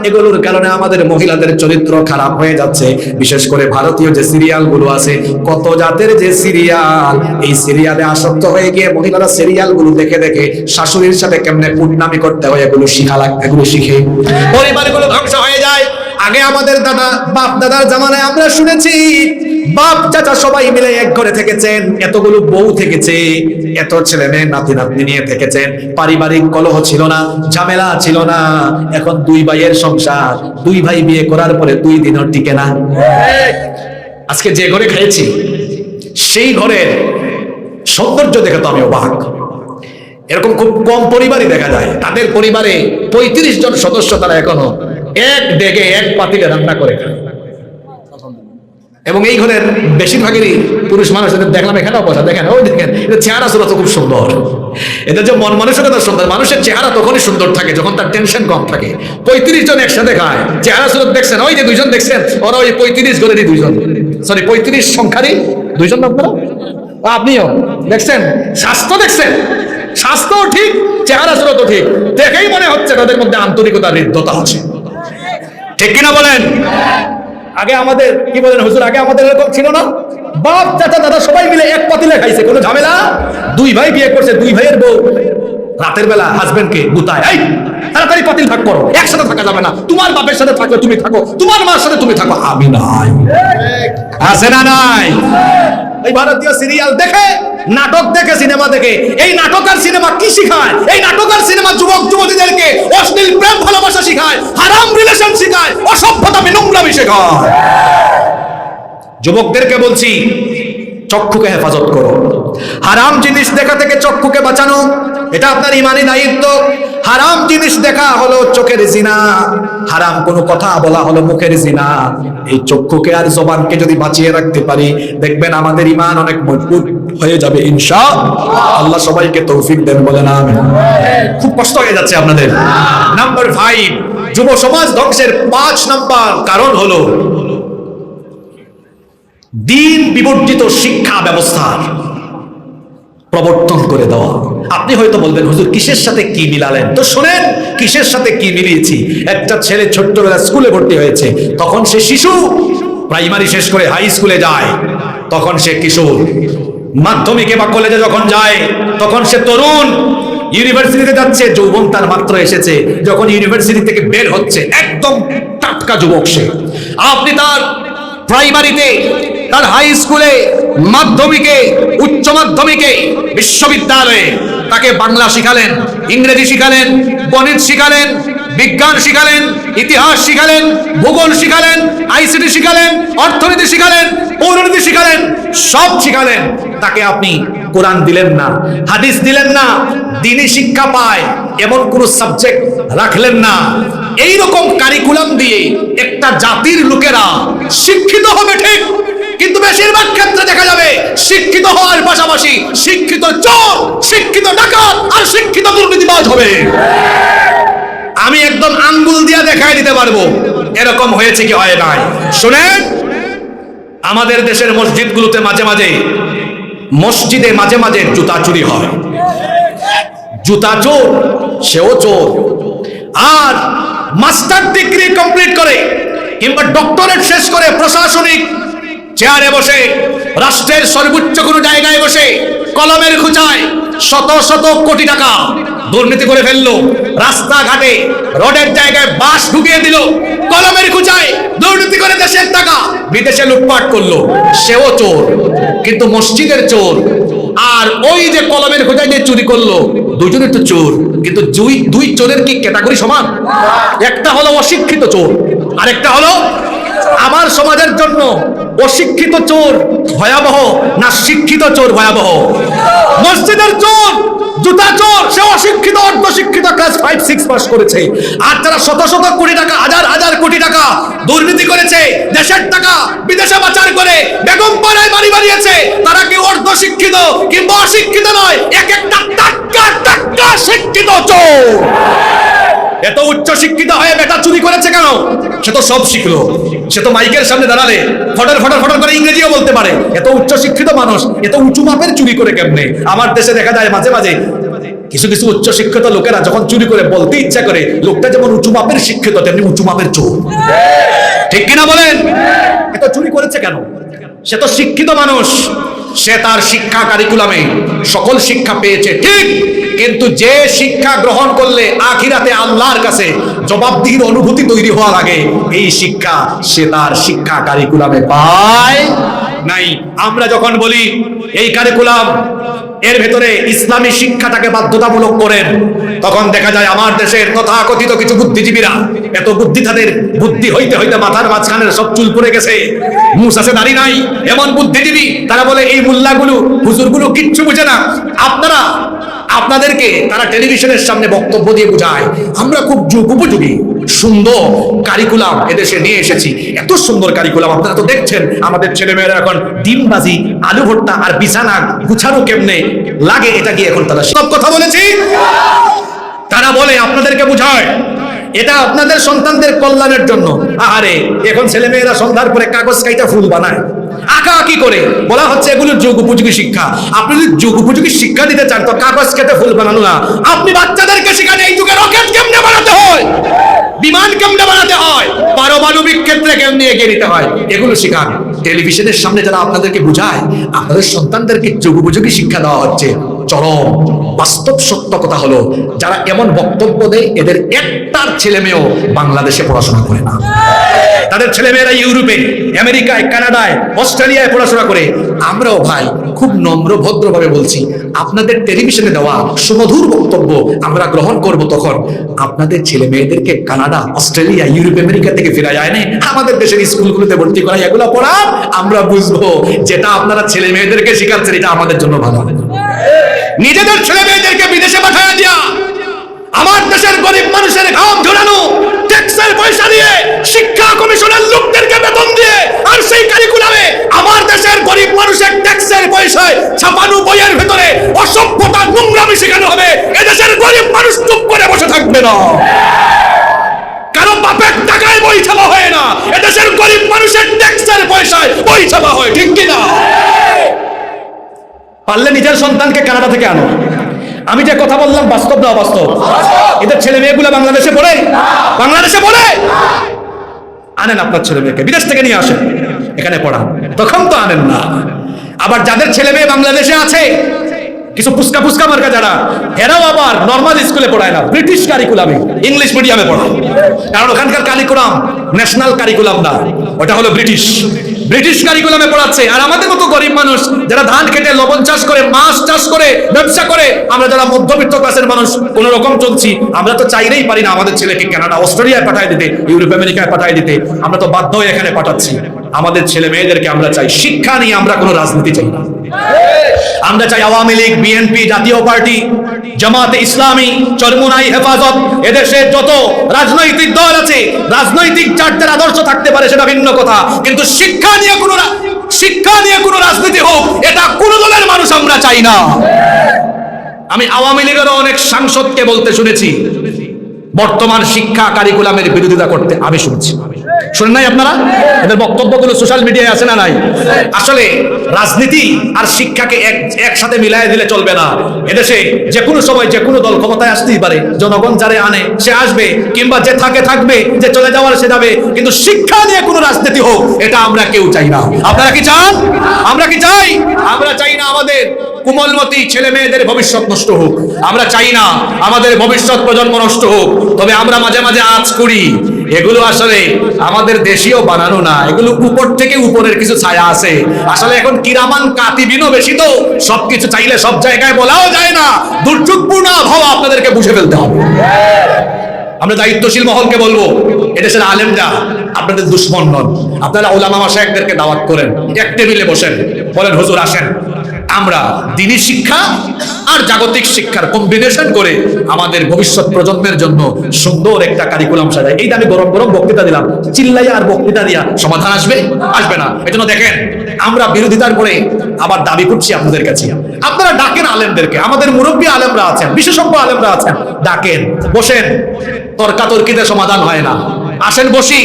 এগুলোর কারণে আমাদের মহিলাদের চরিত্র খারাপ হয়ে যাচ্ছে। বিশেষ করে ভারতীয় যে সিরিয়াল গুলো আছে, কত জাতের যে সিরিয়াল, এই সিরিয়ালে আসক্ত হয়ে গিয়ে মহিলারা সিরিয়াল গুলো দেখে দেখে শাশুড়ির সাথে কেমনে কুটনামি করতে হয় এগুলো শিখা লাগবে, এগুলো শিখে পরিবারগুলো ধ্বংস হয়ে যায়। আগে আমাদের বাপ দাদার জামানায় আমরা শুনেছি বাপ চাচা সবাই মিলে এক ঘরে থেকেছেন, এতগুলো বউ থেকেছে, এত ছেলে মেয়ে নাতি নাতনি নিয়ে থেকেছেন, পারিবারিক কলহ ছিল না, ঝামেলা ছিল না। এখন 2 ভাইয়ের সংসার, 2 ভাই বিয়ে করার পরে 2 দিনও টিকে না। আজকে যে ঘরে খেয়েছি সেই ঘরের সৌন্দর্য দেখে তো আমি অবাক। এরকম খুব কম পরিবারই দেখা যায়, তাদের পরিবারে 35 জন সদস্য, তারা এখনো এক ডেগে এক পাতিলে রান্না করে খায়। এবং এই ঘরের বেশিরভাগেরই পুরুষ মানুষ, দেখলাম এখানেও বসা, দেখেন ওই দেখেন, এদের চেহারা সুরত খুব সুন্দর, এদের যে মন মানসিকতা সুন্দর। মানুষের চেহারা তখনই সুন্দর থাকে যখন তার টেনশন কম থাকে। 35 জন একসাথে খায়, চেহারা সুরত দেখছেন, ওই যে 2 জন দেখছেন, ওরা ওই 35 ঘরেরই 2 জন, সরি 35 সংখ্যারই 2 জন। আপনারা আপনিও দেখছেন, স্বাস্থ্য দেখছেন, স্বাস্থ্যও ঠিক, চেহারা সুরত ঠিক, দেখেই মনে হচ্ছে তাদের মধ্যে আন্তরিকতা, হৃদ্যতা আছে। ঠিক কিনা বলেন? আগে আমাদের কি বলেন হুজুর, আগে আমাদের এরকম ছিল না? বাপ চাচা দাদা সবাই মিলে এক পাতিলে খাইছে, কোনো ঝামেলা। 2 ভাই বিয়ে করছে, 2 ভাইয়ের বউ রাতের বেলা হাজবেন্ডকে গুতায়, এই তাড়াতাড়ি পাতিল ভাগ করো, একসাথে থাকা যাবে না, তোমার বাপের সাথে থাকলে তুমি থাকো, তোমার মার সাথে তুমি থাকো, আমি নাই। আছে না নাই? এই ভারতীয় সিরিয়াল দেখে, নাটক দেখে, সিনেমা দেখে, এই নাটক আর সিনেমা কি শিখায়? এই নাটক আর সিনেমা যুবক যুবতীদেরকে অশ্লীল প্রেম ভালোবাসা শিখায়, হারাম রিলেশন শিখায়, অসভ্যতা নোংরামি শেখায়। যুবকদেরকে বলছি চক্ষুকে হেফাজত করো। হারাম জিনিস দেখা থেকে চক্ষুকে বাঁচানো, এটা আপনার ইমানি দায়িত্ব। হারাম জিনিস দেখা হলো চোখের জিনা, হারাম কোনো কথা বলা হলো মুখের জিনা। এই চক্ষুকে আর জবানকে যদি বাঁচিয়ে রাখতে পারি, দেখবেন আমাদের ঈমান অনেক মজবুত হয়ে যাবে ইনশাআল্লাহ। আল্লাহ সবাইকে তৌফিক দেন, বলেন আমিন। খুব কষ্ট হয়ে যাচ্ছে আপনাদের। নাম্বার 5, যুব সমাজ ধ্বংসের 5 নম্বর কারণ হলো দিন বিবর্জিত শিক্ষা ব্যবস্থার প্রবর্তন করে দেওয়া। আপনি হয়তো বলবেন হুজুর কিসের সাথে কি মিলালেন? তো শুনেন কিসের সাথে কি মিলিয়েছি। একটা ছেলে ছোট্টবেলা স্কুলে ভর্তি হয়েছে, তখন সে শিশু, প্রাইমারি শেষ করে হাই স্কুলে যায় তখন সে কিশোর, মাধ্যমিকে বা কলেজে যখন যায় তখন সে তরুণ, ইউনিভার্সিটিতে যাচ্ছে, যৌবন তার মাত্র এসেছে, যখন ইউনিভার্সিটি থেকে বের হচ্ছে একদম টাটকা যুবক সে। আপনি তার প্রাইমারিতে, তার হাই স্কুলে, মাধ্যমিকে, উচ্চ মাধ্যমিকে, বিশ্ববিদ্যালয়ে তাকে বাংলা শিখালেন, ইংরেজি শিখালেন, গণিত শিখালেন, বিজ্ঞান শিখালেন, ইতিহাস শিখালেন, ভূগোল শিখালেন, আইসিটি শিখালেন, অর্থনীতি শিখালেন, পৌরনীতি শিখালেন, সব শিখালেন। তাকে আপনি কোরআন দিলেন না, হাদিস দিলেন না, দ্বীনি শিক্ষা পায় এমন কোন সাবজেক্ট রাখলেন না। এই রকম কারিকুলাম দিয়ে একটা জাতির লোকেরা শিক্ষিত হবে ঠিক, কিন্তু বেশিরভাগ ক্ষেত্রে দেখা যাবে শিক্ষিত হওয়ার পাশাপাশি শিক্ষিত চোর, শিক্ষিত ডাকাত আর শিক্ষিত দুর্নীতিবাজ হবে। আমি একদম আঙ্গুল দিয়ে দেখাই দিতে পারবো এরকম হয়েছে কি হয় নাই। শুনেন, আমাদের দেশের মসজিদগুলোতে মাঝে মাঝে, মসজিদে মাঝে মাঝে জুতা চুরি হয়। জুতা চোর সেও চোর। আর মাস্টার ডিগ্রি কমপ্লিট করে কিংবা ডক্টরেট শেষ করে প্রশাসনিক চেয়ারে বসে, রাষ্ট্রের সর্বোচ্চ কোনো জায়গায় বসে কলমের খুঁচায় শত শত কোটি টাকা দুর্নীতি করে ফেললো। রাস্তাঘাটে রোডের জায়গায় বাঁশ ঢুকিয়ে দিল, কলমের খুঁচায় দুর্নীতি করে দেশের টাকা বিদেশে লুটপাট করলো, সেও চোর, কিন্তু মসজিদের চোর। আর ওই যে কলমের খোঁজায় যে চুরি করলো, দুজনের তো চোর, কিন্তু দুই চোরের কি ক্যাটাগরি সমান? একটা হলো অশিক্ষিত চোর, আরেকটা হলো। আমার সমাজের জন্য অশিক্ষিত চোর ভয়াবহ না শিক্ষিত চোর ভয়াবহ? মসজিদের চোর, জুতা চোর, সে অশিক্ষিত অর্ধশিক্ষিত, ক্লাস 5-6 পাস করেছে। আর যারা শত শত কোটি টাকা, হাজার হাজার কোটি টাকা দুর্নীতি করেছে, দেশের টাকা বিদেশে পাচার করে বেগম পাড়ায় বাড়ি বানিয়েছে, তারা কি অর্ধশিক্ষিত কিংবা অশিক্ষিত নয়, এক একটা টাটকা টাটকা শিক্ষিত চোর। এত উচ্চ শিক্ষিত হয়ে বেটা চুরি করেছে কেন? সে তো সব শিখলো, সে তো মাইকের সামনে দাঁড়ালে ফটর ফটর ফটর করে ইংরেজিও বলতে পারে। এত উচ্চ শিক্ষিত মানুষ এত উঁচু মাপের চুরি করে কেমনে? আমার দেশে দেখা যায় মাঝে মাঝে কিছু কিছু উচ্চ শিক্ষিত লোকেরা যখন চুরি করে বলতে ইচ্ছা করে, লোকটা যেমন উঁচু মাপের শিক্ষিত তেমনি উঁচু মাপের চোর। ঠিক কিনা বলেন? এত চুরি করেছে কেন? সে তো শিক্ষিত মানুষ, সে তার শিক্ষা কারিকুলামে সকল শিক্ষা পেয়েছে ঠিক, কিন্তু যে শিক্ষা গ্রহণ করলে আখিরাতে আল্লাহর কাছে জবাবদিহির অনুভূতি তৈরি হওয়া লাগে, এই শিক্ষা সে তার শিক্ষা কারিকুলামে পায় নাই। আমরা যখন বলি এই কারিকুলাম এর ভেতরে ইসলামী শিক্ষাটাকে বাধ্যতামূলক করেন, তখন দেখা যায় আমার দেশের তথাকথিত কিছু বুদ্ধিজীবীরা, এত বুদ্ধি তাদের, বুদ্ধি হইতে হইতে মাথার মাঝখানের সব চুল পড়ে গেছে, মুছ আছে দাড়ি নাই, এমন বুদ্ধিজীবী, তারা বলে এই মুল্লাগুলো হুজুরগুলো কিচ্ছু বুঝে না। আপনাদেরকে তারা টেলিভিশনের সামনে বক্তব্য দিয়ে বুঝায় আমরা খুব যুগ উপযোগী সুন্দর কারিকুলাম এদেশে নিয়ে এসেছি। এত সুন্দর কারিকুলাম আপনারা তো দেখছেন, আমাদের ছেলেমেয়েরা এখন ডিমবাজি, আলু ভর্তা আর বিছানা গুছানো কেমনে লাগে এটা কি এখন তারা সব কথা বলেছি। তারা বলে আপনাদেরকে বুঝায় এটা আপনাদের সন্তানদের কল্যাণের জন্য। আরে এখন ছেলেমেয়েরা সন্ধ্যার পরে কাগজ কাইটা ফুল বানায়, আঁকা কি করে, বলা হচ্ছে এগুলো যুগ উপযোগী শিক্ষা। আপনি যদি যুগ উপযোগী শিক্ষা দিতে চান তো কাগজ কেটে ফুল বানানো না, আপনি বাচ্চাদেরকে শিখান এই যুগে রকেট কেমনে বানাতে হয়, বিমান কেমনে বানাতে হয়, পারমাণবিক ক্ষেত্রে কেমনে এগিয়ে নিতে হয়, এগুলো শিখান। টেলিভিশনের সামনে যারা আপনাদেরকে বুঝায়, আপনাদের সন্তানদেরকে যুগ উপযোগী শিক্ষা দেওয়া হচ্ছে। চরম বাস্তব সত্য কথা হলো, যারা এমন বক্তব্য দেয় এদের একটার ছেলে মেয়েও বাংলাদেশে পড়াশোনা করে না। তাদের ছেলেমেয়েরা ইউরোপে, আমেরিকায়, কানাডায়, অস্ট্রেলিয়ায় পড়াশোনা করে। আমরাও ভাই খুব নম্র ভদ্রভাবে বলছি, আপনাদের টেলিভিশনে দেওয়া সুমধুর বক্তব্য আমরা গ্রহণ করব, তখন আপনাদের ছেলে মেয়েদেরকে কানাডা, অস্ট্রেলিয়া, ইউরোপ, আমেরিকা থেকে ফেরা যায় না, আমাদের দেশের স্কুলগুলোতে ভর্তি করা, এগুলো পড়া, আমরা বুঝবো যেটা আপনারা ছেলে মেয়েদেরকে শিখাচ্ছেন এটা আমাদের জন্য ভালো। নিজেদের ছেলে মেয়েদেরকে বিদেশে পাঠায় দিয়া আমার দেশের গরিব মানুষের ঘাম ঝরানো ট্যাক্সের পয়সা দিয়ে, শিক্ষা কমিশনের লোকদেরকে বেতন দিয়ে, আর সেই কারিকুলামে আমার দেশের গরিব মানুষের ট্যাক্সের পয়সায় ছাপানো বইয়ের ভেতরে অসভ্যতা, নোংরামি শেখানো হবে। এদেশের গরিব মানুষ চুপ করে বসে থাকবে না, কারো বাপের টাকায় বই ছাপা হয় না, এদেশের গরিব মানুষের ট্যাক্সের পয়সায় বই ছাপা হয়। ঠিক কিনা? পারলে নিজের সন্তানকে কানাডা থেকে আনো। আমি যে কথা বললাম বাস্তব না অবাস্তব? এদের ছেলে মেয়েগুলো বাংলাদেশে পড়ে, বাংলাদেশে পড়ে। আনেন আপনার ছেলে মেয়েকে বিদেশ থেকে নিয়ে আসেন, এখানে পড়ান, তখন তো আনেন না। আবার যাদের ছেলে মেয়ে বাংলাদেশে আছে, কিছু পুস্কা পুস্কা মার্কা যারা, এরাও আবার নর্মাল স্কুলে পড়ায় না, ব্রিটিশ কারিকুলামে, ইংলিশ মিডিয়ামে পড়ায়। কারণ ওখানকার কারিকুলাম ন্যাশনাল কারিকুলাম না, ওটা হলো ব্রিটিশ কারিকুলামে পড়াচ্ছে। আর আমাদের মতো গরিব মানুষ যারা ধান খেটে, লবণ চাষ করে, মাছ চাষ করে, ব্যবসা করে, আমরা যারা মধ্যবিত্ত ক্লাসের মানুষ কোন রকম চলছি, আমরা তো চাইলেই পারি না আমাদের ছেলেকে কানাডা, অস্ট্রেলিয়ায় পাঠিয়ে দিতে, ইউরোপ আমেরিকায় পাঠিয়ে দিতে। আমরা তো বাধ্য হয়ে এখানে পাঠাচ্ছি। আমাদের ছেলে মেয়েদেরকে আমরা চাই শিক্ষা নিয়ে, আমরা কোনো রাজনীতি চাই না। আমরা চাই আওয়ামী লীগ, বিএনপি, জাতীয় পার্টি, জামাতে ইসলামী, চরমুনাই, হেফাজত, এদেশে যত রাজনৈতিক দল আছে, রাজনৈতিক চারটার আদর্শ থাকতে পারে, সেটা ভিন্ন কথা, কিন্তু শিক্ষা নিয়ে কোনো রাজনীতি হোক, এটা কোন দলের মানুষ আমরা চাই না। আমি আওয়ামী লীগেরও অনেক সাংসদকে বলতে শুনেছি, বর্তমান শিক্ষা কারিকুলামের বিরোধিতা করতে আমি শুনছি। শুনেন নাই আপনারা? এদের বক্তব্যগুলো সোশ্যাল মিডিয়ায় আছে না নাই? আসলে রাজনীতি আর শিক্ষাকে একসাথে মিলাই দিলে চলবে না। এদেশে যে কোনো সময় যে কোনো দল ক্ষমতায় আসতেই পারে, জনগণ যারে আনে সে আসবে, কিংবা যে থাকবে, যে চলে যাওয়ার সে যাবে, কিন্তু শিক্ষা নিয়ে কোনো রাজনীতি হোক, এটা আমরা কেউ চাই না। আপনারা কি চান? আমরা কি চাই? আমরা চাই না আমাদের কোমলমতি ছেলে মেয়েদের ভবিষ্যৎ নষ্ট হোক, আমরা চাই না আমাদের ভবিষ্যৎ প্রজন্ম নষ্ট হোক। তবে আমরা মাঝে মাঝে আজ করি, এগুলো আসলে আমাদের দেশীয় বানানো না, এগুলো উপর থেকে উপরের কিছু ছায়া আছে। আসলে এখন কিরামান কাতিবিনও বেশি, তো সবকিছু চাইলে সব জায়গায় বলাও যায় না। দুর্যোগপূর্ণ আবহাওয়া আপনাদেরকে বুঝে ফেলতে হবে। আমরা দায়িত্বশীল মহলকে বলবো, এদেশের আলেমরা আপনাদের দুশ্মন নন। আপনারা ওলামা মাশায়েখদেরকে দাওয়াত করেন, এক টেবিলে বসেন, বলেন হুজুর আসেন, আমরা দ্বীনি শিক্ষা আর জাগতিক শিক্ষার কম্বিনেশন করে আমাদের ভবিষ্যৎ প্রজন্মের জন্য সুন্দর একটা কারিকুলাম সাজাই। এইটা আমি গরম গরম বক্তৃতা দিলাম, চিল্লাইয়া আর বক্তৃতা দিয়া সমাধান আসবে না। এজন্য দেখেন, আমরা বিরোধিতার করে আবার দাবি করছি আপনাদের কাছে, আপনারা ডাকেন আলেমদেরকে, আমাদের মুরব্বী আলেমরা আছেন, বিশেষজ্ঞ আলেমরা আছেন, ডাকেন, বসেন। তর্কাতর্কিতে সমাধান হয় না, আসেন বসি,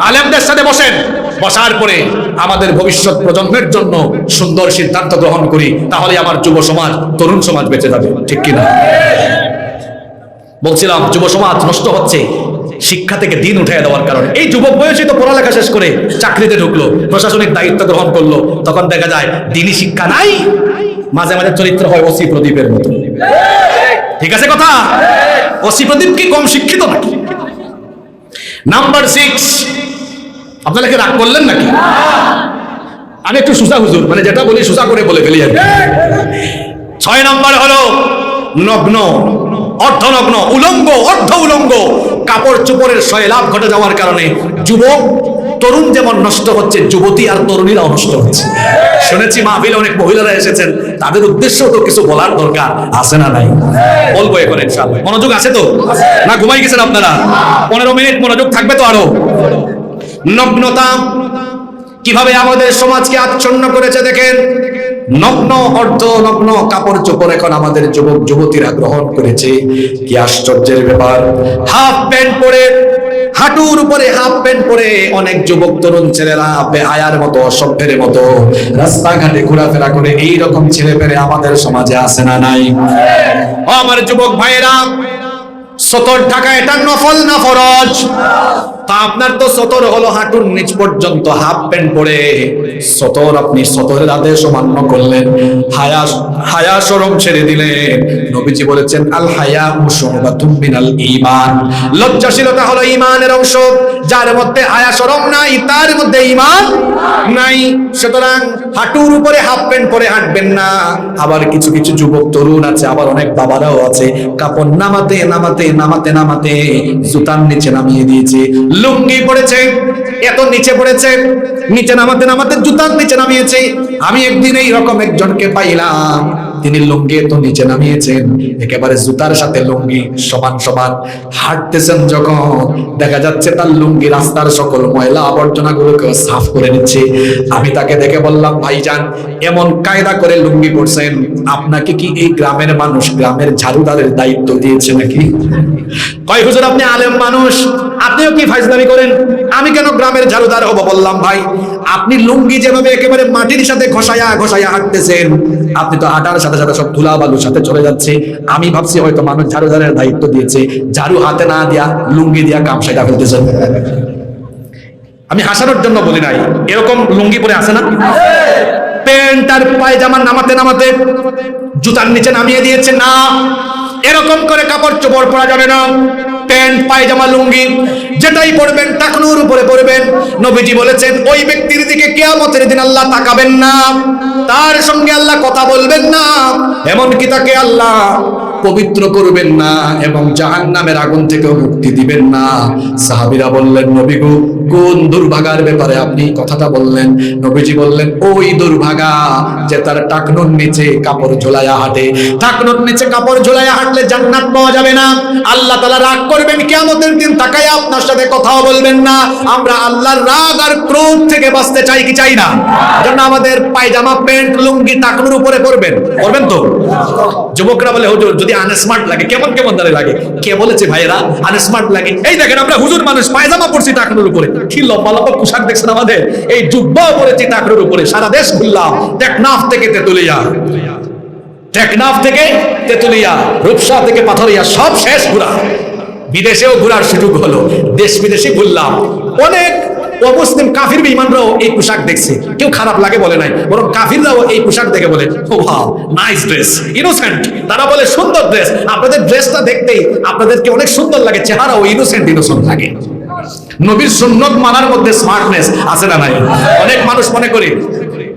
আলেমদের সাথে বসেন, বসার পরে আমাদের ভবিষ্যৎ প্রজন্মের জন্য সুন্দর সিদ্ধান্ত গ্রহণ করি, তাহলে আমার যুব সমাজ, তরুণ সমাজ বেঁচে যাবে, ঠিক কিনা? বলছিলাম যুব সমাজ নষ্ট হচ্ছে শিক্ষা থেকে দিন উঠে দেওয়ার কারণে। এই যুবক বয়সে তো পড়ালেখা শেষ করে চাকরিতে ঢুকলো, প্রশাসনিক দায়িত্ব গ্রহণ করলো, তখন দেখা যায় দিনই শিক্ষা নাই, মাঝে মাঝে চরিত্র হয় ওসি প্রদীপের মতো। ঠিক আছে কথা? ওসি প্রদীপ কি কম শিক্ষিত নাকি? নাম্বার 6, আপনারা কি রাগ করলেন নাকি? আমি একটু সুজা হুজুর, মানে যেটা বলি সুজা করে বলে ফেলি আর কি। 6 নম্বর হলো নগ্ন, অর্ধনগ্ন, উলঙ্গ, অর্ধ উলঙ্গ কাপড় চোপড়ের সয়লাভ ঘটে যাওয়ার কারণে যুবক তরুণ যেমন নষ্ট হচ্ছে, যুবতী আর তরুণীরাও নষ্ট হচ্ছে। শুনেছি মাহফিলে অনেক মহিলারা এসেছেন, তাদের উদ্দেশ্যও তো কিছু বলার দরকার আছে না নাই? বলবো এখন ইনশাআল্লাহ। মনোযোগ আছে তো? না ঘুমাই গেছেন আপনারা? 15 মিনিট মনোযোগ থাকবে তো আরো। নগ্নতা কিভাবে আমাদের সমাজকে আচ্ছন্ন করেছে দেখেন। নগ্ন, অর্ধনগ্ন কাপড় চোপড় এখন আমাদের যুবক যুবতীরা গ্রহণ করেছে। কি আশ্চর্যের ব্যাপার! হাফ প্যান্ট পরে, হাঁটুর উপরে হাফ প্যান্ট পরে অনেক যুবক তরুণ ছেলেরা আয়ার মতো, অসভ্যের মতো রাস্তাঘাটে ঘোরাফেরা করে। এই রকম ছেলে পেলে আমাদের সমাজে আছে না নাই? আমার যুবক ভাইয়েরা, সতর ঢাকা এটা নফল না ফরজ? তা আপনার তো সতর হলো হাঁটুর নিচ পর্যন্ত, হাফ প্যান্ট পরে সতর, আপনি সতরের আদেশ অমান্য করলেন, হায়া শরম ছেড়ে দিলেন। নবীজি বলেছেন আল হায়া শুবাতুম মিনাল ঈমান, লজ্জাশীলতা হলো ঈমানের অংশ। যার মধ্যে হায়া শরম নাই, তার মধ্যে ঈমান নাই। সুতরাং হাঁটুর উপরে হাফ প্যান্ট পরে হাঁটবেন না। আবার কিছু কিছু যুবক তরুণ আছে, আবার অনেক বাবারাও আছে, কাপড় নামাতে নামাতে নামাতে নামাতে জুতার নিচে নামিয়ে দিয়েছে, লুঙ্গি পড়েছে এত নিচে পড়েছে, নিচে নামাতে নামাতে জুতার নিচে নামিয়েছে। আমি একদিন এইরকম একজনকে পাইলাম, তিনি লুঙ্গি তো নিচে নামিয়েছেন, একেবারে জুতার সাথে লুঙ্গি সমান সমান হাঁটতেছেন। যখন দেখা যাচ্ছে তার লুঙ্গি রাস্তার সকল ময়লা আবর্জনা গুলোকে সাফ করে নিচ্ছে। আমি তাকে দেখে বললাম, ভাইজান এমন কায়দা করে লুঙ্গি পরছেন, আপনাকে কি এই গ্রামের মানুষ, গ্রামের ঝাড়ুদারের দায়িত্ব দিয়েছে নাকি? কয় হুজুর আপনি আলেম মানুষ, আপনিও কি ফাইজলামি করেন? আমি কেন গ্রামের ঝাড়ুদার হব? বললাম ভাই, আপনি লুঙ্গি যেভাবে একেবারে মাটির সাথে ঘষায়া ঘষায়া হাঁটতেছেন, আপনি তো হাঁটার সাথে সাথে সব ধুলা বালুর সাথে চলে যাচ্ছে। আমি ভাবছি হয়তো মানুষ ঝাড়ুদারের দায়িত্ব দিয়েছে, ঝাড়ু হাতে না দিয়া লুঙ্গি দিয়া কাম সেটা ফেলতেছেন। আমি হাসানোর জন্য বলি নাই, এরকম লুঙ্গি পরে আসে না? প্যান্ট আর পায়জামা নামাতে নামাতে জুতার নিচে নামিয়ে দিয়েছে। না, এরকম করে কাপড় চোপড় পরা যাবে না। প্যান্ট, পায়জামা, লুঙ্গি যেটাই পরবেন টাকনুর উপরে পরবেন। নবীজি বলেছেন ওই ব্যক্তির দিকে কিয়ামতের দিন আল্লাহ তাকাবেন না, তার সঙ্গে আল্লাহ কথা বলবেন না, এমনকি তাকে আল্লাহ পবিত্র করবেন না এবং জাহান্নামের আগুন থেকে মুক্তি দিবেন না। সাহাবীরা বললেন, নবী গো, কোন দুর্ভাগার ব্যাপারে আপনি কথাটা বললেন? নবীজি বললেন, ওই দুর্ভাগা যে তার টাকনুর নিচে কাপড় ঝোলায়া হাঁটে। টাকনুর নিচে কাপড় ঝোলায়া হাঁটলে জান্নাত পাওয়া যাবে না, আল্লাহ তাআলা রাগ করবেন, কিয়ামতের দিন তাকায়া আপনার সাথে কথাও বলবেন না। আমরা আল্লাহর রাগ আর ক্রোধ থেকে বাঁচতে চাই কি চাই না? এজন্য আমাদের পায়জামা, প্যান্ট, লুঙ্গি টাকনুর উপরে পরবেন তো? যুবকরা বলে, হুজুর যদি আনস্মার্ট লাগে, কেমন কেমন দাঁড়ে লাগে। কে বলেছে ভাইরা আনস্মার্ট লাগে? এই দেখেন আমরা হুজুর মানুষ, পায়জামা পরছি টাকনুর উপরে, কি লম্বা লম্বা পোশাক দেখছেন আমাদের, এই জুব্বাও পরেছি টাকনুর উপরে, সারা দেশ ঘুরলাম, টেকনাফ থেকে তেতুলিয়া, টেকনাফ থেকে তেতুলিয়া, রূপসা থেকে পাথরিয়া, সব শেষ ঘোরা। বিদেশেও ঘোরার সুযোগ হলো, দেশ বিদেশে ঘুরলাম। অনেক অমুসলিম কাফির বেঈমানরাও এই পোশাক দেখছে, কেউ খারাপ লাগে বলে নাই, বরং কাফিররাও এই পোশাক দেখে বলে, ও ওয়াও নাইস ড্রেস, ইনোসেন্ট। তারা বলে সুন্দর ড্রেস। আপনাদের ড্রেসটা দেখতেই আপনাদেরকে অনেক সুন্দর লাগে, চেহারাও ইনোসেন্ট লাগে। নবীর সুন্নত মানার মধ্যে স্মার্টনেস আছে না নাই? অনেক মানুষ মনে করে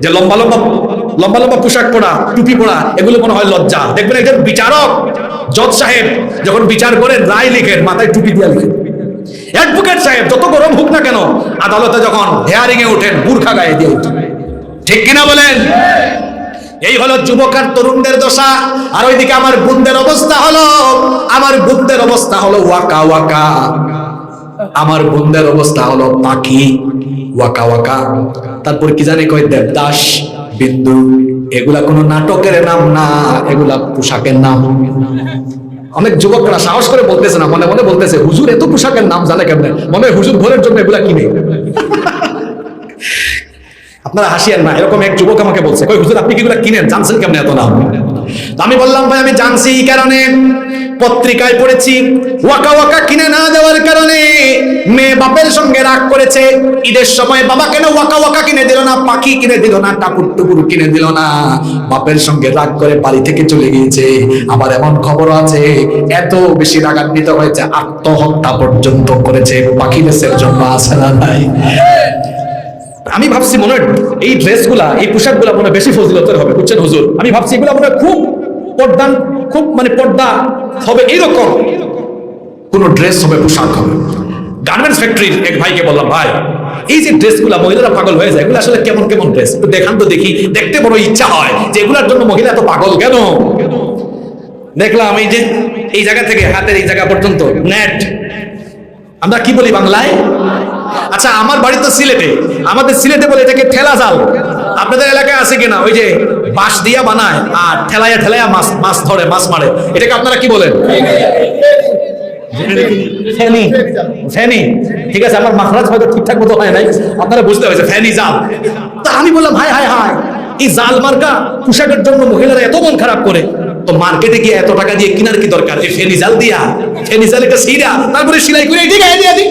যে লম্বা লম্বা লম্বা লম্বা পোশাক পরা, টুপি পরা, এগুলো মনে হয় লজ্জা। দেখবেন একজন বিচারক, জজ সাহেব যখন বিচার করেন, রায় লিখেন, মাথায় টুপি দিয়ে লিখেন। অ্যাডভোকেট সাহেব যত গরম হোক না কেন, আদালতে যখন হেয়ারিং এ ওঠেন, বুরখা গায়ে দিয়ে ওঠেন। ঠিক কিনা বলেন? এই হলো যুবক আর তরুণদের দশা। আর ওইদিকে আমার বুনদের অবস্থা হলো ওয়াকা ওয়াকা। আমার বুনদের অবস্থা হলো পাখি, ওয়াকা ওয়াকা। তারপর কি জানি কয়, দেবদাস, বিন্দু। এগুলা কোনো নাটকের নাম না, এগুলা পোশাকের নাম। অনেক যুবকরা সাহস করে বলতেছে না, মনে মনে বলতেছে, হুজুর এত পোশাকের নাম জানে কেমনে? মনে হয় হুজুর ভোরের জন্য এগুলা কিনে। আপনারা হাসিয়েন না, এরকম এক যুবক আমাকে বলছে, কই হুজুর আপনি কি এগুলা কিনেন, জানছেন কেমনে এত নাম? আমি বললাম, ভাই আমি জানছি এই কারণে, পত্রিকায় পড়েছি, ওয়াকা ওয়াকা কিনে না দেওয়ার কারণে মেয়ে বাপের সঙ্গে রাগ করেছে। ঈদের সময় বাবা কেন ওয়াকা ওয়াকা কিনে দিল না, পাখি কিনে দিল না, টাপুর টুপুর কিনে দিল না, বাপের সঙ্গে রাগ করে বাড়ি থেকে চলে গিয়েছে। আবার এমন খবর আছে, এত বেশি রাগান্বিত হয়েছে, আত্মহত্যা পর্যন্ত করেছে পাখি লেসের জন্য। আছে না নাই? আমি ভাবছি মনে হয় এই ড্রেসগুলা, এই পোশাকগুলা মনে বেশি ফজিলতের হবে, বুঝছেন হুজুর? আমি ভাবছি এগুলা মনে খুব পর্দান, খুব মানে পর্দা হবে, এইরকম কোন ড্রেস হবে, পোশাক হবে। গার্মেন্টস ফ্যাক্টরির এক ভাইকে বললাম, ভাই এই যে ড্রেসগুলা মহিলারা পাগল হয়ে যায়, এগুলো আসলে কেমন কেমন ড্রেস, একটু দেখান তো দেখি। দেখতে বড় ইচ্ছা হয় যে এগুলার জন্য মহিলা এত পাগল কেন। দেখলাম এই যে এই জায়গা থেকে হাতের এই জায়গা পর্যন্ত নেট, আমরা কি বলি বাংলায়? আচ্ছা আমার বাড়ি তো সিলেটে, আমাদের সিলেটে বলে এটাকে ঠেলা জাল। আপনাদের এলাকায় আছে কিনা? ওই যে বাঁশ দিয়া বানায় আর ঠেলাইয়া ঠেলাইয়া মাছ ধরে, মাছ মারে, এটাকে আপনারা কি বলেন? ফেনি। ফেনি, ঠিক আছে, আমার মাখরাজ হয়তো ঠিকঠাক মতো হয় নাই, আপনারা বুঝতে হয়েছে, ফেনি জাল। তা আমি বললাম, হায় হায় হায়, এই জাল মার্কা পোশাকের জন্য মহিলারা এত মন খারাপ করে, তো মার্কেটে গিয়ে এত টাকা দিয়ে কেনার কি দরকার? এই ফেনি জাল দিয়া, ফেনি জাল একটা সিরা, তারপরে সেলাই করে এটি গায়ে দিয়ে দিই।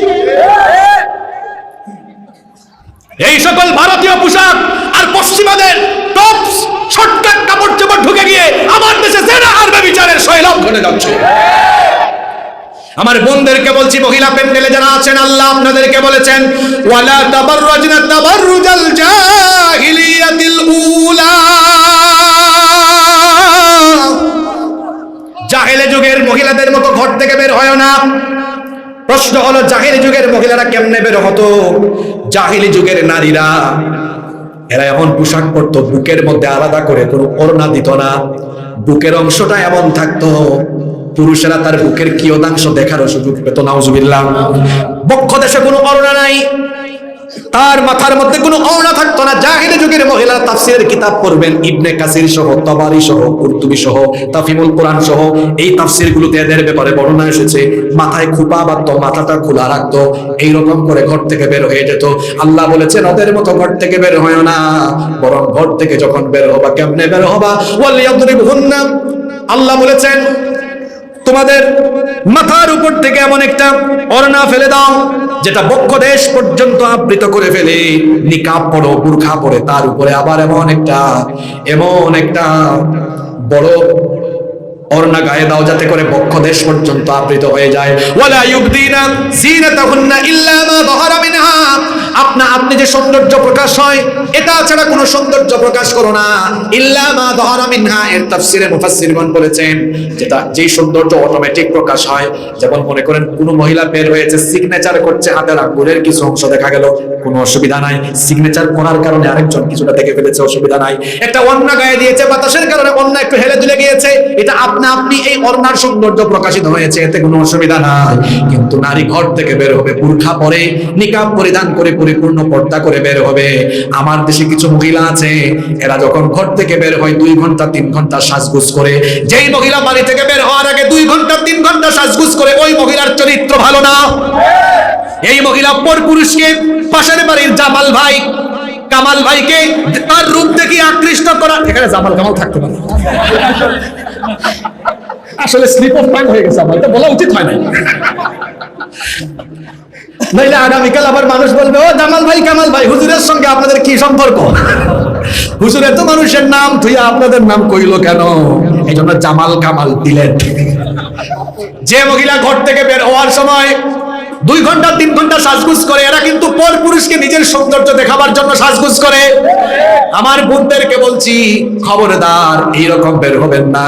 এই সকল ভারতীয় পোশাক আর পশ্চিমাদের টপস, শর্টকাট কাপড় চোপড় ঢুকে গিয়ে আমার দেশে জেনা আর ব্যভিচারের সয়লাব ঘটে যাচ্ছে। আমার বোনদেরকে বলছি, মহিলা প্যান্ডেলে যারা আছেন, আল্লাহ আপনাদেরকে বলেছেন, ওয়ালা তাবাররাজনা তাবাররুজাল জাহিলিয়াতিল উলা। জাহেলি যুগের মহিলাদের মতো ঘর থেকে বের হয় না। প্রশ্ন হলো, জাহেলি যুগের মহিলারা কেমনে বের হতো? জাহেলি যুগের নারীরা, এরা এমন পোশাক পরতো, বুকের মধ্যে আলাদা করে কোনো ওড়না দিত না। বুকের অংশটা এমন থাকতো, পুরুষেরা তার বুকের কিয়দাংশ দেখারও সুযোগ পেত। নাউজুবিল্লাহ। বক্ষ দেশে কোনো ওড়না নাই, তার মাথার মধ্যে কোনো ওড়না থাকতো না। জাহেলি যুগের মহিলারা তাফসীরের কিতাব পড়বেন, ইবনে কাসির সহ, তাবারি সহ, কুরতুবী সহ, তাফহিমুল কোরআন সহ, এই তাফসীরগুলোতে এদের ব্যাপারে বর্ণনা এসেছে। মাথায় খোপা বাঁধতো, মাথাটা খোলা রাখতো, এইরকম করে ঘর থেকে বের হয়ে যেত। আল্লাহ বলেছেন, ওদের মতো ঘর থেকে বের হয় না, বরং ঘর থেকে যখন বের হবা, কেমনে বের হবা? ওয়ালিয়াদরিবহুন্না, আল্লাহ বলেছেন, তোমাদের মাথার উপর থেকে এমন একটা ওড়না ফেলে দাও যেটা বক্ষদেশ পর্যন্ত আবৃত করে ফেলে। নিকাব পরো, বুরখা পরে, তার উপরে আবার এমন একটা বড় ওড়না গায়ে দাও যাতে করে বক্ষদেশ পর্যন্ত আবৃত হয়ে যায়। ওয়ালা ইউবদিনা জিনাতাহুন্না ইল্লা মা যাহারা মিনহা, আপনি যে সৌন্দর্য প্রকাশ হয় এটা ছাড়া কোনো সৌন্দর্য প্রকাশ করো না। ইল্লা মা যাহারা মিনহা এর তাফসিরে মুফাসসিরগণ বলেছেন যেটা যেই সৌন্দর্য অটোমেটিক প্রকাশ হয়, যেমন মনে করেন কোনো মহিলা বের হয়েছে সিগনেচার করছে, হাতের আঙ্গুলের কিছু অংশ দেখা গেল, কোনো অসুবিধা নাই। সিগনেচার করার কারণে আরেকজন কিছুটা দেখে ফেলেছে, অসুবিধা নাই। একটা ওড়না গায়ে দিয়েছে, বাতাসের কারণে ওড়না একটু হেলে দুলে গিয়েছে, এটা আপনি এই ওড়নার সৌন্দর্য প্রকাশিত হয়েছে, এতে কোনো অসুবিধা নাই। কিন্তু নারী ঘর থেকে বের হবে বুরখা পরে, নিকাব পরিধান করে, পরিপূর্ণ পর্দা করে বের হবে। আমার দেশে কিছু মহিলা আছে, এরা যখন ঘর থেকে বের হয় 2 ঘন্টা 3 ঘন্টা সাজগোজ করে। যেই মহিলা বাড়ি থেকে বের হওয়ার আগে 2 ঘন্টা 3 ঘন্টা সাজগোজ করে, ওই মহিলার চরিত্র ভালো না। এই মহিলা পরপুরুষকে, পাশের বাড়ির জামাল ভাই কামাল ভাইকে তার রূপ দেখে আকৃষ্ট করা, এখানে জামাল কামাল থাকতে পারে, আসলে স্লিপ অফ টাইম হয়ে গেছে, আমার এটা বলা উচিত হয় নাই। নাইলে আগামীকাল আবার মানুষ বলবে, ও জামাল ভাই কামাল ভাই, হুজুরের সঙ্গে আপনাদের কি সম্পর্ক? হুজুরের তো মানুষের নাম থুইয়া আপনাদের নাম কইলো কেন? এই জন্য জামাল কামাল দিলেন। যে মহিলা ঘর থেকে বের হওয়ার সময় 2 ঘন্টা 3 ঘন্টা সাজগুজ করে, এরা কিন্তু পরপুরুষকে নিজের সৌন্দর্য দেখাবার জন্য সাজগুজ করে। আমার বোনদেরকে বলছি, খবরদার এইরকম বের হবেন না।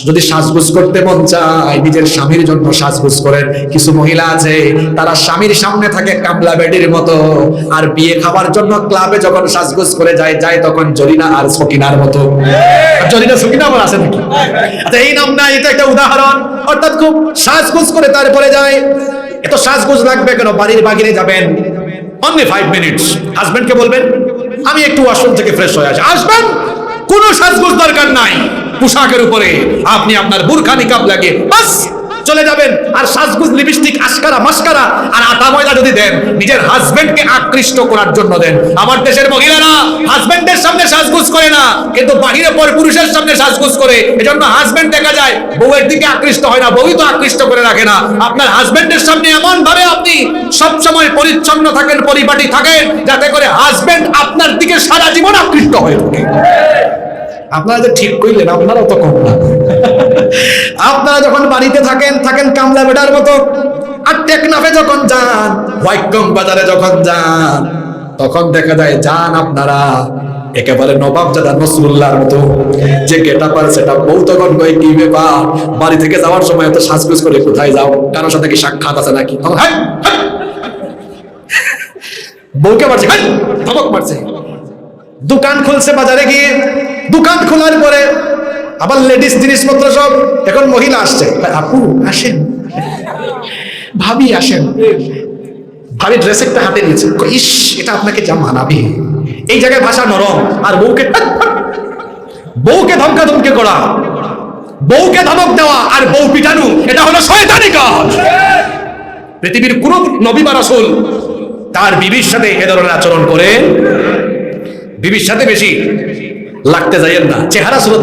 যদি সাজগুজ করতে মন চায় নিজের স্বামীর জন্য সাজগুজ করেন। কিছু মহিলা আছে তারা স্বামীর সামনে থাকে কামলা বেডির মতো, আর বিয়ে খাবার জন্য ক্লাবে যখন সাজগুজ করে যায় তখন জরিনা আর সকিনার মতো। জরিনা সকিনা আবার আছে নাকি? আচ্ছা এই নাম না, এটা একটা উদাহরণ। অর্থাৎ খুব সাজগুজ করে তারপরে যায়। এত সাজগুজ লাগবে কেন? বাড়ির বাগিরে যাবেন, অনলি 5 মিনিটস। হাজবেন্ডকে বলবেন আমি একটু ওয়াশরুম থেকে ফ্রেশ হয়ে আসি, আসবেন, কোনো সাজগুজ দরকার নাই। পোশাকের উপরে আপনি আপনার বুরখা নিকাব লাগিয়ে বাস চলে যাবেন। আর সাজগুজ, লিপস্টিক, আশকারা, মাস্কারা আর আটা ময়দা যদি দেন, নিজের হাজবেন্ডকে আকৃষ্ট করার জন্য দেন। আমার দেশের মহিলারা হাজবেন্ডের সামনে সাজগুজ করে না, কিন্তু বাহিরে পরপুরুষের সামনে সাজগুজ করে। এজন্য হাজবেন্ড দেখা যায় বউয়ের দিকে আকৃষ্ট হয় না, বউই তো আকৃষ্ট করে রাখে না। আপনার হাজবেন্ডের সামনে এমন ভাবে আপনি সব সময় পরিচ্ছন্ন থাকেন, পরিপাটি থাকেন, যাতে করে হাজবেন্ড আপনার দিকে সারা জীবন আকৃষ্ট হয়ে থাকে। আপনারা যে ঠিক কইলেন, আপনারাও তো কম না। আপনারা যখন বাড়িতে থাকেন কামলা বেটার মতো, আর টেকনাফে যখন যান, হোয়াইটগং বাজারে যখন যান, তখন দেখা যায় যান আপনারা একেবারে নবাবজাদা নসরুল্লাহর মতো। যে গেটআপ আর সেটা বউ তখন কই কি ব্যাপার, বাড়ি থেকে যাওয়ার সময় এত সাজগোজ করে কোথায় যাও, কারোর সাথে কি সাক্ষাৎ আছে নাকি? তখন বউকে মারছে, ধমক মারছে। দোকান খুলছে বাজারে গিয়ে, দোকান খোলার পরে আবার লেডিস জিনিসপত্র সব। এখন মহিলা আসছে, আপু আসেন, ভাবি আসেন। ভাবি ড্রেস একটা হাতে নিয়েছে, ইস এটা আপনাকে যা মানাবে। এই জায়গায় ভাষা নরম। আর বউকে ধমকা ধমকে করা, বউকে ধমক দেওয়া আর বউ পিটানো, এটা হলো শয়তানি কাজ। পৃথিবীর কোন নবী বা রাসূল তার বিবির সাথে এ ধরনের আচরণ করে? বিবির সাথে বেশি লাগতে যাইয়েন না, চেহারা সুন্দর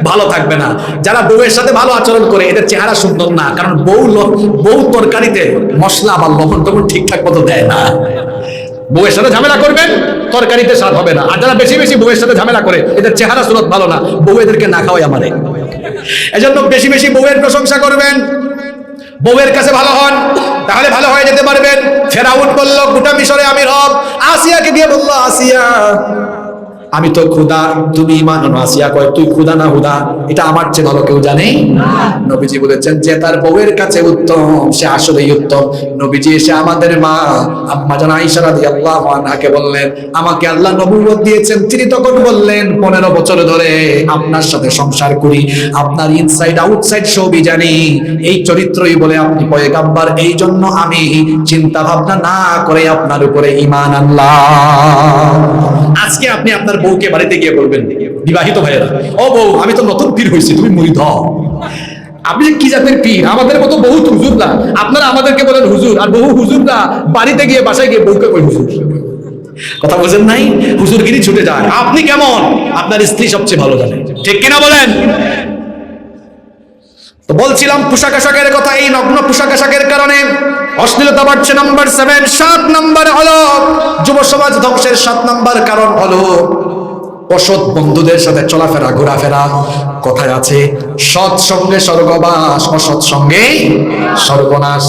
ভালো থাকবে না। যারা বউয়ের সাথে ভালো আচরণ করে এদের চেহারা সুন্দর না, কারণ বউ তরকারিতে মশলা বা লবণ টবণ ঠিকঠাক মতো দেয় না। বউয়ের সাথে ঝামেলা করবেন, তরকারিতে স্বাদ হবে না। আর যারা বেশি বেশি বউয়ের সাথে ঝামেলা করে এদের চেহারা সুরত ভালো না, বউ এদেরকে না খাওয়াই আমারে। এজন্য বেশি বেশি বউয়ের প্রশংসা করবেন, বউয়ের কাছে ভালো হন, তাহলে ভালো হয়ে যেতে পারবেন। ফেরাউন বলল গোটা মিশরে আমি রব। আসিয়াকে গিয়ে বলল, আসিয়া আমি তো খুদা, তুমি ইমান আনো। আসিয়া কয় তুই খুদা না হুদা, এটা আমার চেয়ে ভালো কেউ জানে? নবীজি বলেছেন যে তার বউয়ের কাছে উত্তম সে আসলেই উত্তম। নবীজি এসে আমাদের মা আম্মা জান আয়েশা রাদিয়াল্লাহু আনহাকে বললেন, আমাকে আল্লাহ নবুয়ত দিয়েছেন। তিনি তখন বললেন 15 বছর ধরে আপনার সাথে সংসার করি, আপনার ইনসাইড আউটসাইড সবই জানি, এই চরিত্রই বলে আপনি পয়গাম্বার। এই জন্য আমি চিন্তা ভাবনা না করে আপনার উপরে ঈমান আনলাম। আজকে আপনি আপনার বউকে বাড়িতে গিয়ে বলবেন, বিবাহিত ভাইয়েরা, ও বউ আমি তো নতুন পীর হয়েছি, তুমি মুরিদ হও। আপনি কি জাতের পীর? আমাদের মতো বহুত হুজুররা, আপনারা আমাদেরকে বলেন হুজুর, আর বহু হুজুররা বাড়িতে গিয়ে বাসায় গিয়ে বউকে কই হুজুর। কথা বোঝেন নাই? হুজুরগিরি ছুটে যায়। আপনি কেমন? আপনার স্ত্রী সবচেয়ে ভালো জানে, ঠিক কিনা বলেন? তো বলছিলাম পোশাক আশাকের কথা। এই নগ্ন পোশাক আশাকের কারণে অশ্লীলতা বাড়ছে। নাম্বার 7, 7 নম্বর হলো যুব সমাজ ধ্বংসের 7 নম্বর কারণ হলো অসৎ বন্ধুদের সাথে চলাফেরা ঘোরাফেরা। কথায় আছে সৎ সঙ্গে স্বর্গবাস, অসৎ সঙ্গে সর্বনাশ।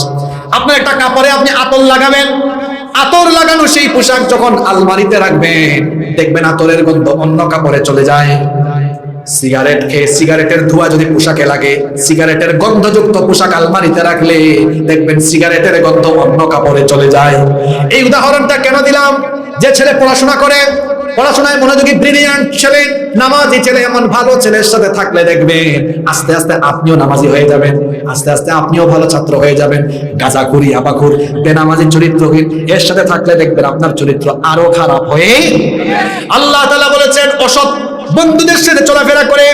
আপনার একটা কাপড়ে আপনি আতর লাগাবেন, আতর লাগানো সেই পোশাক যখন আলমারিতে রাখবেন, দেখবেন আতরের গন্ধ অন্য কাপড়ে চলে যায়। সিগারেট খেয়ে সিগারেটের ধোঁয়া যদি পোশাকে লাগে, সিগারেটের গন্ধযুক্ত পোশাক আলমারিতে রাখলে দেখবেন সিগারেটের গন্ধ অন্য কাপড়ে চলে যায়। এই উদাহরণটা কেন দিলাম? যে ছেলে পড়াশোনা করে, পড়াশোনায় মনোযোগী ব্রিলিয়ান্ট ছেলে, নামাজি ছেলে, এমন ভালো ছেলের সাথে থাকলে দেখবেন আস্তে আস্তে আপনিও নামাজি হয়ে যাবেন, আস্তে আস্তে আপনিও ভালো ছাত্র হয়ে যাবেন। গাঁজাখুরি, আবাখুর, বেনামাজি চরিত্রহীন এর সাথে থাকলে দেখবেন আপনার চরিত্র আরো খারাপ হয়ে। আল্লাহ তাআলা বলেছেন অসৎ বন্ধুদের সাথে চলাফেরা করে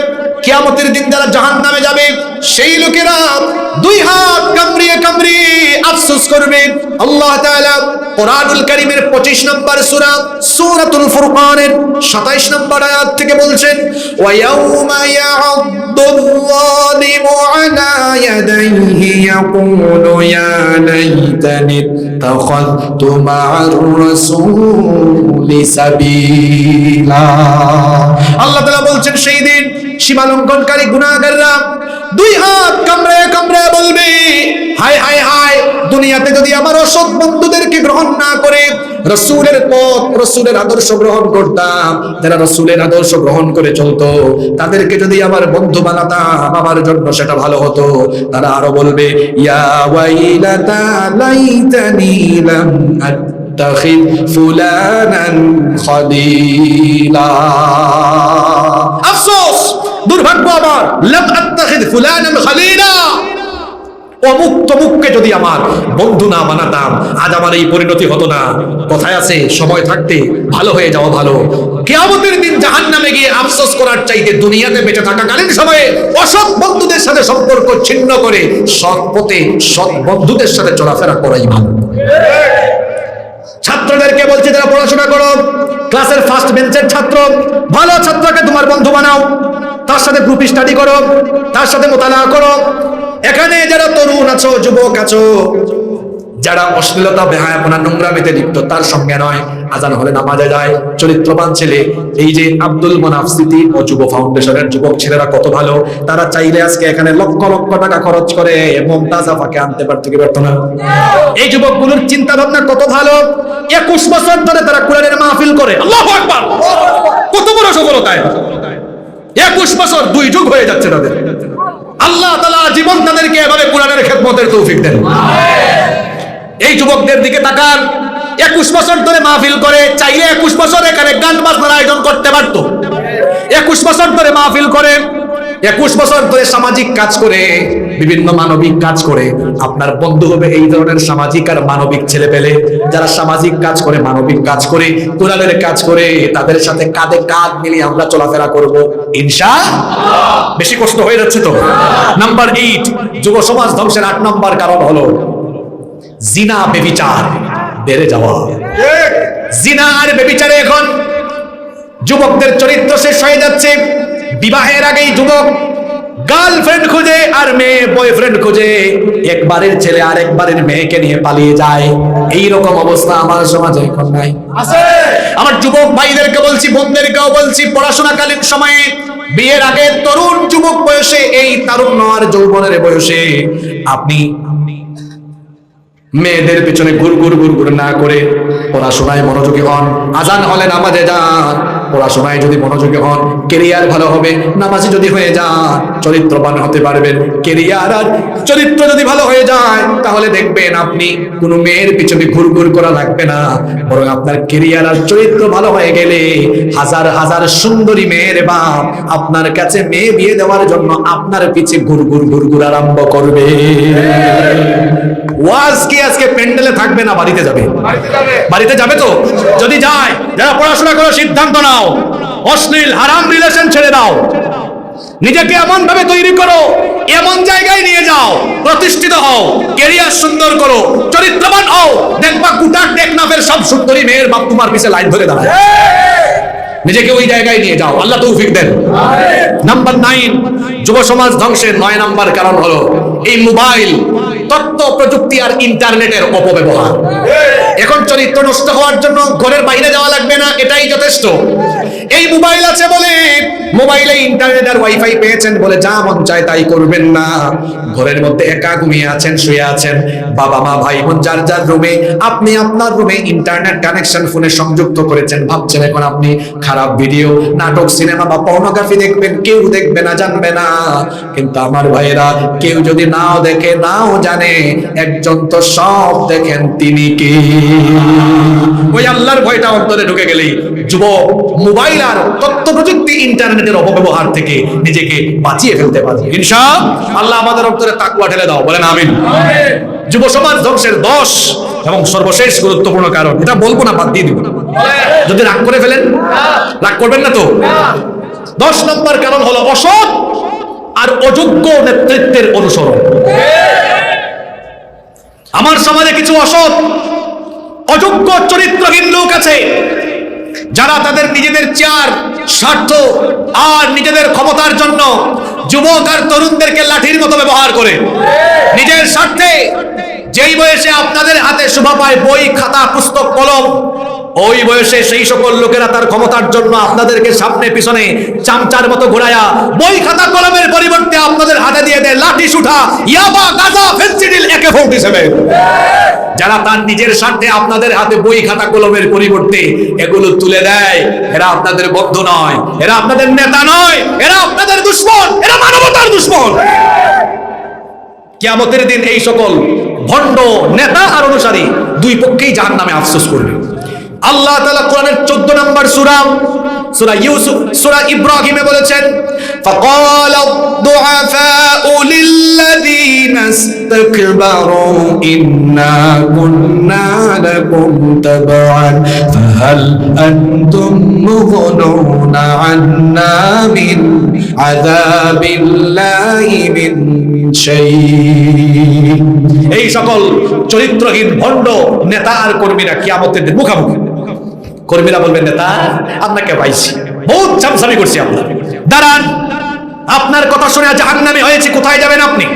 কিয়ামতের দিন যারা জাহান্নামে যাবে সেই লোকেরা দুই হাত কামড়িয়ে কামড়িয়ে আফসোস করবে। আল্লাহ তাআলা কোরআনুল কারীমের 25 নম্বর সূরা সূরাতুল ফুরকানের 27 নম্বর আয়াত থেকে বলছেন, ওয়া ইয়াউমা ইয়া'আদ্দুল যালিমু আলা ইয়াদাইহি ইয়াকুলু ইয়া লাইতানি ইত্তাখাযতু মা'আর রাসূলি সাবিলা। আল্লাহ তাআলা বলছেন সেই দিন সীমা লঙ্ঘনকারী গুনাহগাররা দুই হাত কামড়ে কামড়ে বলবে, হায় হায় হায়, দুনিয়াতে যদি আমার অসৎ বন্ধুদেরকে গ্রহণ না করে রাসূলের পথ, রাসূলের আদর্শ গ্রহণ করতাম, যারা রাসূলের আদর্শ গ্রহণ করে চলতো, তাদেরকে যদি আমার বন্ধু বানাতাম, আমার জন্য সেটা ভালো হতো। তারা আরো বলবে, ইয়া ওয়াইলাতা লাইতানি লাম আত্তাখিদ ফুলানান খলিলা। আফসোস, দুর্ভাগ্য আমার, লাম আত্তাখিদ ফুলানান খলিলা, অমুক তমুককে যদি আমার বন্ধু না বানাতাম আজ আমার এই পরিণতি হতো না। কথায় আছে সময় থাকতে ভালো হয়ে যাওয়া ভালো। কিয়ামতের দিন জাহান্নামে গিয়ে আফসোস করার চাইতে দুনিয়াতে বেঁচে থাকাকালীন সময়ে অসৎ বন্ধুদের সাথে সম্পর্ক ছিন্ন করে সৎ পথে সৎ বন্ধুদের সাথে চলাফেরা করাই ভালো। ছাত্রদেরকে বলছি, যারা পড়াশোনা করো, ক্লাসের ফার্স্ট বেঞ্চের ছাত্র, ভালো ছাত্রকে তোমার বন্ধু বানাও, তার সাথে গ্রুপ স্টাডি করো, তার সাথে মোতালায়া করো। এখানে যারা তরুণ আছো, যুবক আছো, যারা অশ্লীলতা, বেহায়াপনা, নোংরামিতে লিপ্ত, তার সঙ্গে নয়। আজান হলে নামাজে যায়, চরিত্রবান ছেলে। এই যে আব্দুল মনাফ স্মৃতি ও যুব ফাউন্ডেশনের যুবক ছেলেরা কত ভালো, তারা চাইলে আজকে এখানে লক্ষ লক্ষ টাকা খরচ করে মমতাজ আফাকে আনতে পারতো কি পারতো না? এই যুবকগুলোর চিন্তা ভাবনা কত ভালো। 21 বছর ধরে তারা কোরআনের মাহফিল করে। আল্লাহু আকবার, কত বড় সফলতা! 21 বছর, 2 যুগ হয়ে যাচ্ছে তাদের। আল্লাহ তাআলা জীবন তাদেরকে এভাবে কোরআনের খেদমতের তৌফিক দেন। এই যুবকদের দিকে তাকান, 21 বছর ধরে মাহফিল করে, চাইলে 21 বছর এখানে গান বাজনার আয়োজন করতে পারতো। 21 বছর ধরে মাহফিল করে, 21 বছর ধরে সামাজিক কাজ করে, বিভিন্ন মানবিক কাজ করে। আপনার বন্ধু হবে এই ধরনের সামাজিক আর মানবিক ছেলে পেলে, যারা সামাজিক কাজ করে, মানবিক কাজ করে, কোরআনের কাজ করে। তাদের সাথে কাঁধে কাঁধ মিলিয়ে আমরা চলাফেরা করব ইনশাআল্লাহ। বেশি কষ্ট হয়ে যাচ্ছে তো? নাম্বার 8, যুব সমাজ ধ্বংসের 8 নম্বর কারণ হলো জিনা, ব্যভিচার বেড়ে যাওয়া। জিনা আর ব্যভিচারে এখন যুবকদের চরিত্র শেষ হয়ে যাচ্ছে। বিবাহের আগেই যুবক গার্লফ্রেন্ড খুঁজে আর মেয়ে বয়ফ্রেন্ড খুঁজে, একবারের ছেলে আর একবারের মেয়েকে নিয়ে পালিয়ে যায়। এই রকম অবস্থা আমার সমাজে এখন নাই, আছে। আমার যুবক ভাইদেরকে বলছি, বোনদেরকেও বলছি, পড়াশোনাকালীন সময়ে, বিয়ের আগে, তরুণ যুবক বয়সে, এই তারুণ্য আর যৌবনের বয়সে আপনি মেয়েদের পিছনে ঘুর না করে পড়াশোনায় মনোযোগী হন। আজান হলে নামাজে যান, পড়াশোনায় যদি মনোযোগী হন, কেরিয়ার ভালো হবে। নামাজি যদি হয়ে যান, চরিত্রবান হতে পারবেন। কেরিয়ার আর চরিত্র যদি ভালো হয়ে যায়, তাহলে দেখবেন আপনি কোনো মেয়ের পিছনে ঘুর করা লাগবে না, বরং আপনার কেরিয়ার আর চরিত্র ভালো হয়ে গেলে হাজার হাজার সুন্দরী মেয়ের বাপ আপনার কাছে মেয়ে বিয়ে দেওয়ার জন্য আপনার পিছে ঘুর আরম্ভ করবে। ওয়াজ কি আজকে প্যান্ডেলে থাকবে না বাড়িতে যাবে? বাড়িতে যাবে তো? যদি যায়, যারা পড়াশোনা করে সিদ্ধান্ত নাও, অশ্লীল হারাম রিলেশন ছেড়ে দাও, নিজেকে এমন ভাবে তৈরি করো, এমন জায়গায় নিয়ে যাও, প্রতিষ্ঠিত হও, ক্যারিয়ার সুন্দর করো, চরিত্রবান হও। দেখবা গোটা টেকনাফের সব সুন্দরী মেয়ের বাপ তোমার পিছে লাইন ধরে দাঁড়ায়। নিজেকে ওই জায়গায় নিয়ে যাও, আল্লাহ তৌফিক দেন। নাম্বার 9, যুব সমাজ ধ্বংসের 9 নম্বর কারণ হলো এই মোবাইল, তথ্য প্রযুক্তি আর ইন্টারনেটের অপব্যবহার। এখন চরিত্র নষ্ট হওয়ার জন্য ঘরের বাইরে যাওয়া লাগবে না, এটাই যথেষ্ট। এই মোবাইল আছে বলে, মোবাইলে ইন্টারনেট আর ওয়াইফাই পেয়েছেন বলে যা মন চায় তাই করবেন না। ঘরের মধ্যে একা ঘুমিয়ে আছেন, শুয়ে আছেন, বাবা মা ভাই বোন যার যার রুমে, আপনি আপনার রুমে ইন্টারনেট কানেকশন ফোনে সংযুক্ত করেছেন, ভাবছেন এখন আপনি খারাপ ভিডিও, নাটক, সিনেমা বা পর্নোগ্রাফি দেখবেন, কেউ দেখবে না, জানবে না। কিন্তু আমার ভাইয়েরা, কেউ যদি নাও দেখে নাও জানে, একজন তো সব দেখেন, তিনি কে? ওই আল্লাহর ভয়টা অন্তরে ঢুকে গেলেই যুবক মোবাইল আর তথ্য প্রযুক্তি ইন্টারনেটের অপব্যবহার থেকে নিজেকে বাঁচিয়ে ফেলতে পারবে ইনশাআল্লাহ। আমাদের অন্তরে তাকওয়া ঢেলে দাও, বলেন আমিন। যুব সমাজ ধ্বংসের 10 এবং সর্বশেষ গুরুত্বপূর্ণ কারণ, এটা বলবো না, বাদ দিয়ে দিব। যদি রাগ করে ফেলেন, রাগ করবেন না তো? 10 নম্বর কারণ হলো অসৎ আর অযোগ্য নেতৃত্বের অনুসরণ। আমার সমাজে কিছু অসৎ, অযোগ্য, চরিত্রহীন লোক আছে যারা তাদের নিজেদের চেয়ার, স্বার্থ আর নিজেদের ক্ষমতার জন্য যুবক আর তরুণদেরকে লাঠির মতো ব্যবহার করে। নিজের স্বার্থে যেই বয়সে আপনাদের হাতে শোভা পায় বই, খাতা, পুস্তক, কলম, ওই বয়সে সেই সকল লোকেরা তার ক্ষমতার জন্য আপনাদেরকে সামনে পিছনে চামচার মতো ঘোরায়া বই, খাতা, কলমের পরিবর্তে আপনাদের হাতে দিয়ে দেয় লাঠি, সুঠা, ইয়াবা, গাঁজা, ফেনসিডিল, AK-47। যারা তার নিজের স্বার্থে আপনাদের হাতে বই, খাতা, কলমের পরিবর্তে এগুলো তুলে দেয়, এরা আপনাদের বন্ধু নয়, এরা আপনাদের নেতা নয়, এরা আপনাদের দুশমন, এরা মানবতার দুশমন। কিয়ামতের দিন এই সকল ভণ্ড নেতা আর অনুসারী দুই পক্ষেই জাহান্নামে আফসোস করবে। আল্লাহ তাআলা কোরআনের 14 নম্বর সূরা ইউসুফ, সূরা ইব্রাহিমে বলেছেন, ফাকালা দুআফাউ লিল্লাযীনা ইসতাকবারু ইন্না কুন্না লাকুম তাবআন ফাহাল আনতুম মুগনুনা আন্না মিন আযাবিল্লাহি মিন শাই। এই সকল চরিত্রহীন ভণ্ড নেতা আর কর্মীরা কিয়ামতের দিন মুখামুখি। কর্মীরা বলবেন, নেতা আপনাকে পাইছি, বহুত চামচামি করছি, আপনার দাঁড়ান, আপনার কথা শুনে জাহান্নামী হয়েছি, কোথায় যাবেন আপনি?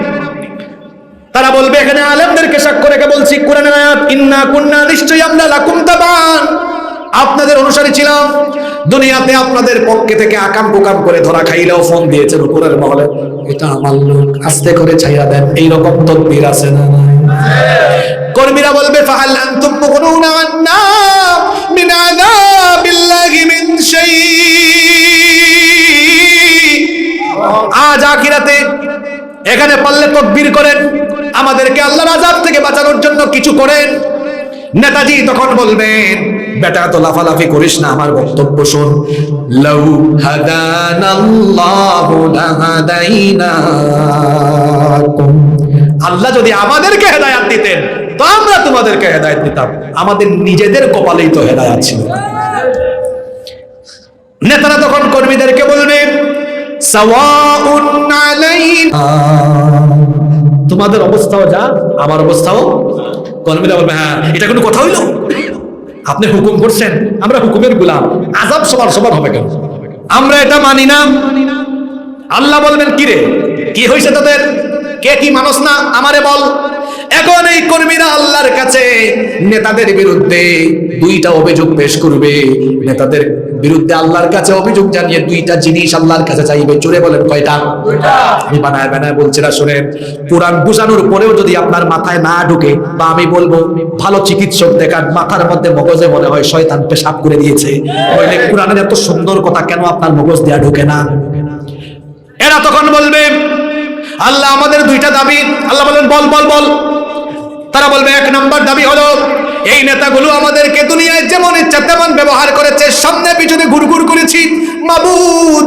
তারা বলবে, এখানে আলেমদেরকে সাক্ষ্য রেখে বলছি, কোরআনের আয়াত, ইন্না কুন্না, নিশ্চয়ই আমরা লাকুম তাবান, আপনাদের অনুসারী ছিলাম। দুনিয়াতে আপনাদের পক্ষে থেকে আকাম কুকাম করে ধরা খাইলেও ফোন দিয়েছেন উপরের মহলে, এটা আমার লোক, আস্তে করে ছাইয়া দেন, এইরকম তদবির আছে না? কর্মীরা বলবে, ফাহাল আনতুম মুগনুনা আন্না মিন আযাবিল্লাহি মিন শাই। আজ আখিরাতে এখানে পারলে তদবির করেন, আমাদেরকে আল্লাহর আযাব থেকে বাঁচানোর জন্য কিছু করেন। নেতাজি তখন বলবেন, বেটা তো লাফালাফি করিস না, আমার বক্তব্য শোন। লাউ হাদানাল্লাহু লাহাদাইনাকুম, আল্লাহ যদি আমাদেরকে হেদায়েত দিতেন তো আমরা তোমাদেরকে হেদায়েত দিতাম, আমাদের নিজেদের কপালেই তো হেদায়েত ছিল। নেতারা তখন কর্মীদেরকে বলবেন, সাওয়াউন আলাইনা, তোমাদের অবস্থাও যা, আমার অবস্থাও। কর্মীরা বলবে, হ্যাঁ, এটা কোনো কথা হইল? আপনি হুকুম করছেন, আমরা হুকুমের গোলাম, আযাব সবার সবার হবে কেন? আমরা এটা মানি না। আল্লাহ বলবেন, কি রে, কি হয়েছে তোদের? কে কি মানুষ না, আমারে বল। এখন এই কর্মীরা আল্লাহর কাছে নেতাদের বিরুদ্ধে 2টা অভিযোগ পেশ করবে। নেতাদের বিরুদ্ধে আল্লাহর কাছে অভিযোগ জানিয়ে 2টা জিনিস আল্লাহর কাছে চাইবে। জোরে বলেন, কয়টা? 2টা। আমি বানায় বানায় বলছি না, শুনেন। কোরআন বুঝানোর পরেও যদি আপনার মাথায় না ঢুকে, বা আমি বলবো ভালো চিকিৎসক দেখান, মাথার মধ্যে মগজে মনে হয় শয়তান পেশাব করে দিয়েছে, বলে কোরআনের এত সুন্দর কথা কেন আপনার মগজ দেয়া ঢুকে না? এরা তখন বলবে, আল্লাহ আমাদের 2টা দাবি। আল্লাহ বলেন, বল বল বল। তারা বলবে, 1 নম্বর দাবি হলো, এই নেতাগুলো আমাদেরকে দুনিয়ায় যেমন ইচ্ছা তেমন ব্যবহার করেছে, সামনে পিছনে ঘুরঘুর করেছি, মাবুদ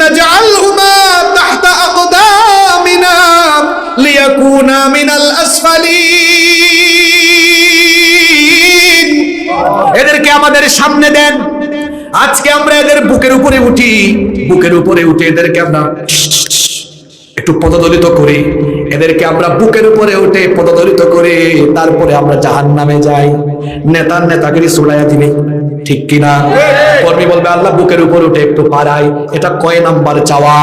নাজআলহুমা তাহতা আকদামিনা লিয়াকুনা মিনাল আসফালিন। এদেরকে আমাদের সামনে দেন, আজকে আমরা এদের বুকের উপরে উঠি, বুকের উপরে উঠে এদেরকে আমরা একটু পদদলিত করি, এদেরকে আমরা বুকের উপরে উঠে পদদলিত করে তারপরে আমরা জাহান্নামে যাই। নেতার নেতাগিরি ছড়াইয়া দিবে, ঠিক কিনা? কর্মী বলবে, আল্লাহ বুকের উপর উঠে একটু পাড়াই। এটা কয় নাম্বার চাওয়া?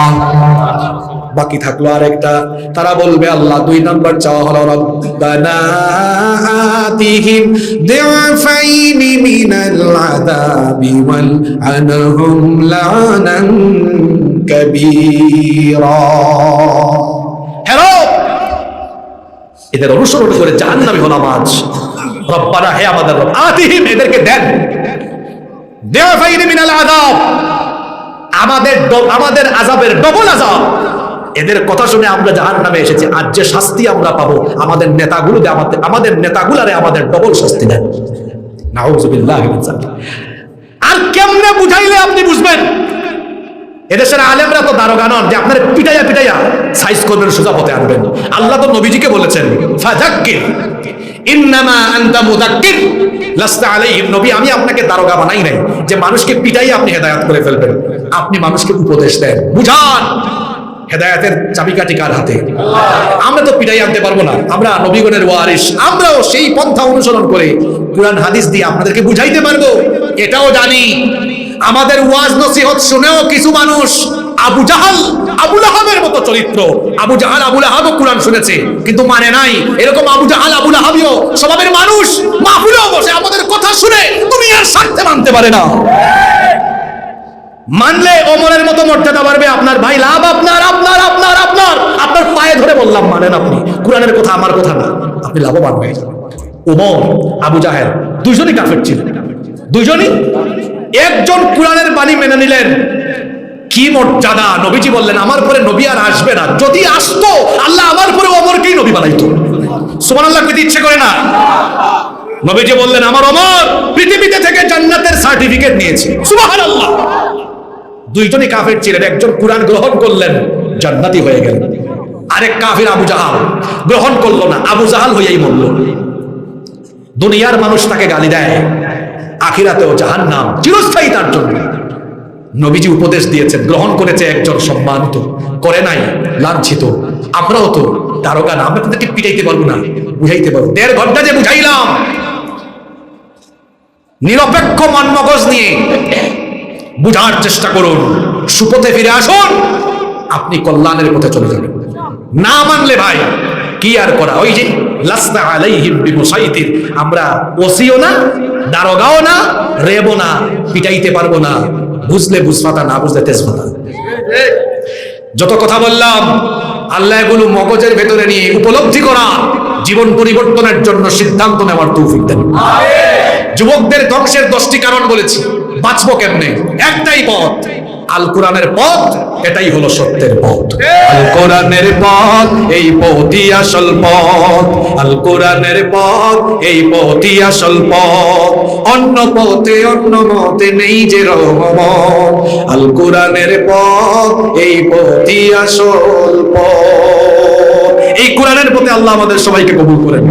বাকি থাকলো আরেকটা। তারা বলবে আল্লাহ 2 নাম্বার চাওয়া হলো রব্বানা আতিহিম দিফাইনি মিনাল আযাবি ওয়াল আনহুম লানান কাবীরা। হ্যালো, এদের অনুসরণ করে জাহান্নামী হলাম আজ। রব্বানা, হে আমাদের রব, আতিহিম, এদেরকে দেন দিফাইনি মিনাল আযাব, আমাদের আযাবের ডবল আযাব। এদের কথা শুনে আমরা জাহান্নামে এসেছি, আজ যে শাস্তি আমরা পাবো আমাদের নেতাগুলারে আমাদের ডবল শাস্তি দেন। নাউযুবিল্লাহি মিন যালিক। আর কেমনে বুঝাইলে আপনি বুঝবেন? এদেশের আলেমরা তো দারোগা নন যে আপনার পিটাইয়া সাইজ করবেন, সোজা পথে আনবেন। আল্লাহ তো নবীজিকে বলেছেন ফাযাক্কির ইন্নামা আনতা মুযাক্কির লাস্তা আলাইহিম। নবী, আমি আপনাকে দারোগা বানাই নাই যে মানুষকে পিটাইয়া আপনি হেদায়েত করে ফেলবেন। আপনি মানুষকে উপদেশ দেন, বুঝান। হেদায়েতের চাবিকাঠি কার হাতে? আমরা তো পিটাই আনতে পারবো না, আমরা নবীগণের ওয়ারিস। আমরাও সেই পন্থা অনুসরণ করে কুরআন হাদিস দিয়ে আপনাদেরকে বুঝাইতে পারবো, এটাও জানি। আমাদের ওয়াজ নসিহত শুনেও কিছু মানুষ আবু জাহাল, আবু লাহাবের মতো চরিত্র। আবু জাহাল, আবু লাহাবও কুরআন শুনেছে কিন্তু মানে নাই। এরকম আবু জাহাল, আবু লাহাবিও স্বভাবের মানুষ, মাহফিলেও বসে আমাদের কথা শুনে দুনিয়ার স্বার্থে মানতে পারে না। মানলে ওমরের মতো মর্যাদা বাড়বে আপনার। ভাই, লাভ আপনার, আপনার আপনার আপনার আপনার পায়ে ধরে বললাম, মানেন আপনি কুরআনের কথা, আমার কথা না, আপনি লাভবান হয়ে যাবেন। ওমর, আবু জাহেল দুইজনই কাফের ছিলেন, দুইজনই। একজন কুরআনের বাণী মেনে নিলেন, কি মর্যাদা! নবীজি বললেন আমার পরে নবী আর আসবে না, যদি আসতো আল্লাহ আমার পরে ওমরকেই নবী বানাইতো। সুবহানাল্লাহ কইতে ইচ্ছে করে না? নবীজি বললেন আমার ওমর পৃথিবীতে থেকে জান্নাতের সার্টিফিকেট নিয়েছে। সুবহানাল্লাহ। দুইজনই কাফের ছিলেন, একজন কুরআন গ্রহণ করলেন, জান্নাতি হয়ে গেলেন। আরেক কাফির আবু জাহাল গ্রহণ করলো না, আবু জাহাল হইয়াই মরল। দুনিয়ার মানুষ তাকে গালি দেয়, আখিরাতেও জাহান্নাম চিরস্থায়ী তার জন্য। নবীজি উপদেশ দিয়েছেন, গ্রহণ করেছে একজন সম্মানিত, করে নাই লাঞ্ছিত। আমরাও তো দারোগা না, আমরা তাদেরকে পিটাইতে পারবো না, বুঝাইতে পারবো। 1.5 ঘন্টা যে বুঝাইলাম, নিরপেক্ষ মন মগজ নিয়ে বুঝার চেষ্টা করুন, সুপথে ফিরে আসুন, আপনি কল্যাণের পথে চলে যাবেন। না মানলে ভাই কি আর করা? ওই যে লাস্তা আলাইহিম বিমুসাইতির, আমরা ওসিও না, দারোগাও না, রেবো না, পিটাইতে পারবো না। বুঝলে বুঝপাতা, না বুঝলে তেজপাতা। যত কথা বললাম আল্লাহ এগুলো মগজের ভেতরে নিয়ে উপলব্ধি করা, জীবন পরিবর্তনের জন্য সিদ্ধান্ত নেওয়ার তৌফিক দেন। যুবকদের ধ্বংসের 10টি কারণ বলেছি, বাঁচবো কেমনে? একটাই পথ, আল কোরআনের পথ, এটাই হলো সত্যের পথ। আল কোরআনের পথ, এই পথই আসল পথ। আল কোরআনের পথ, এই পথই আসল পথ। অন্য পথে, অন্য মতে নেই যে রহমত। আল কোরআনের পথ, এই পথই আসল পথ। এই কোরআনের পথে আল্লাহ আমাদের সবাইকে কবুল করেন।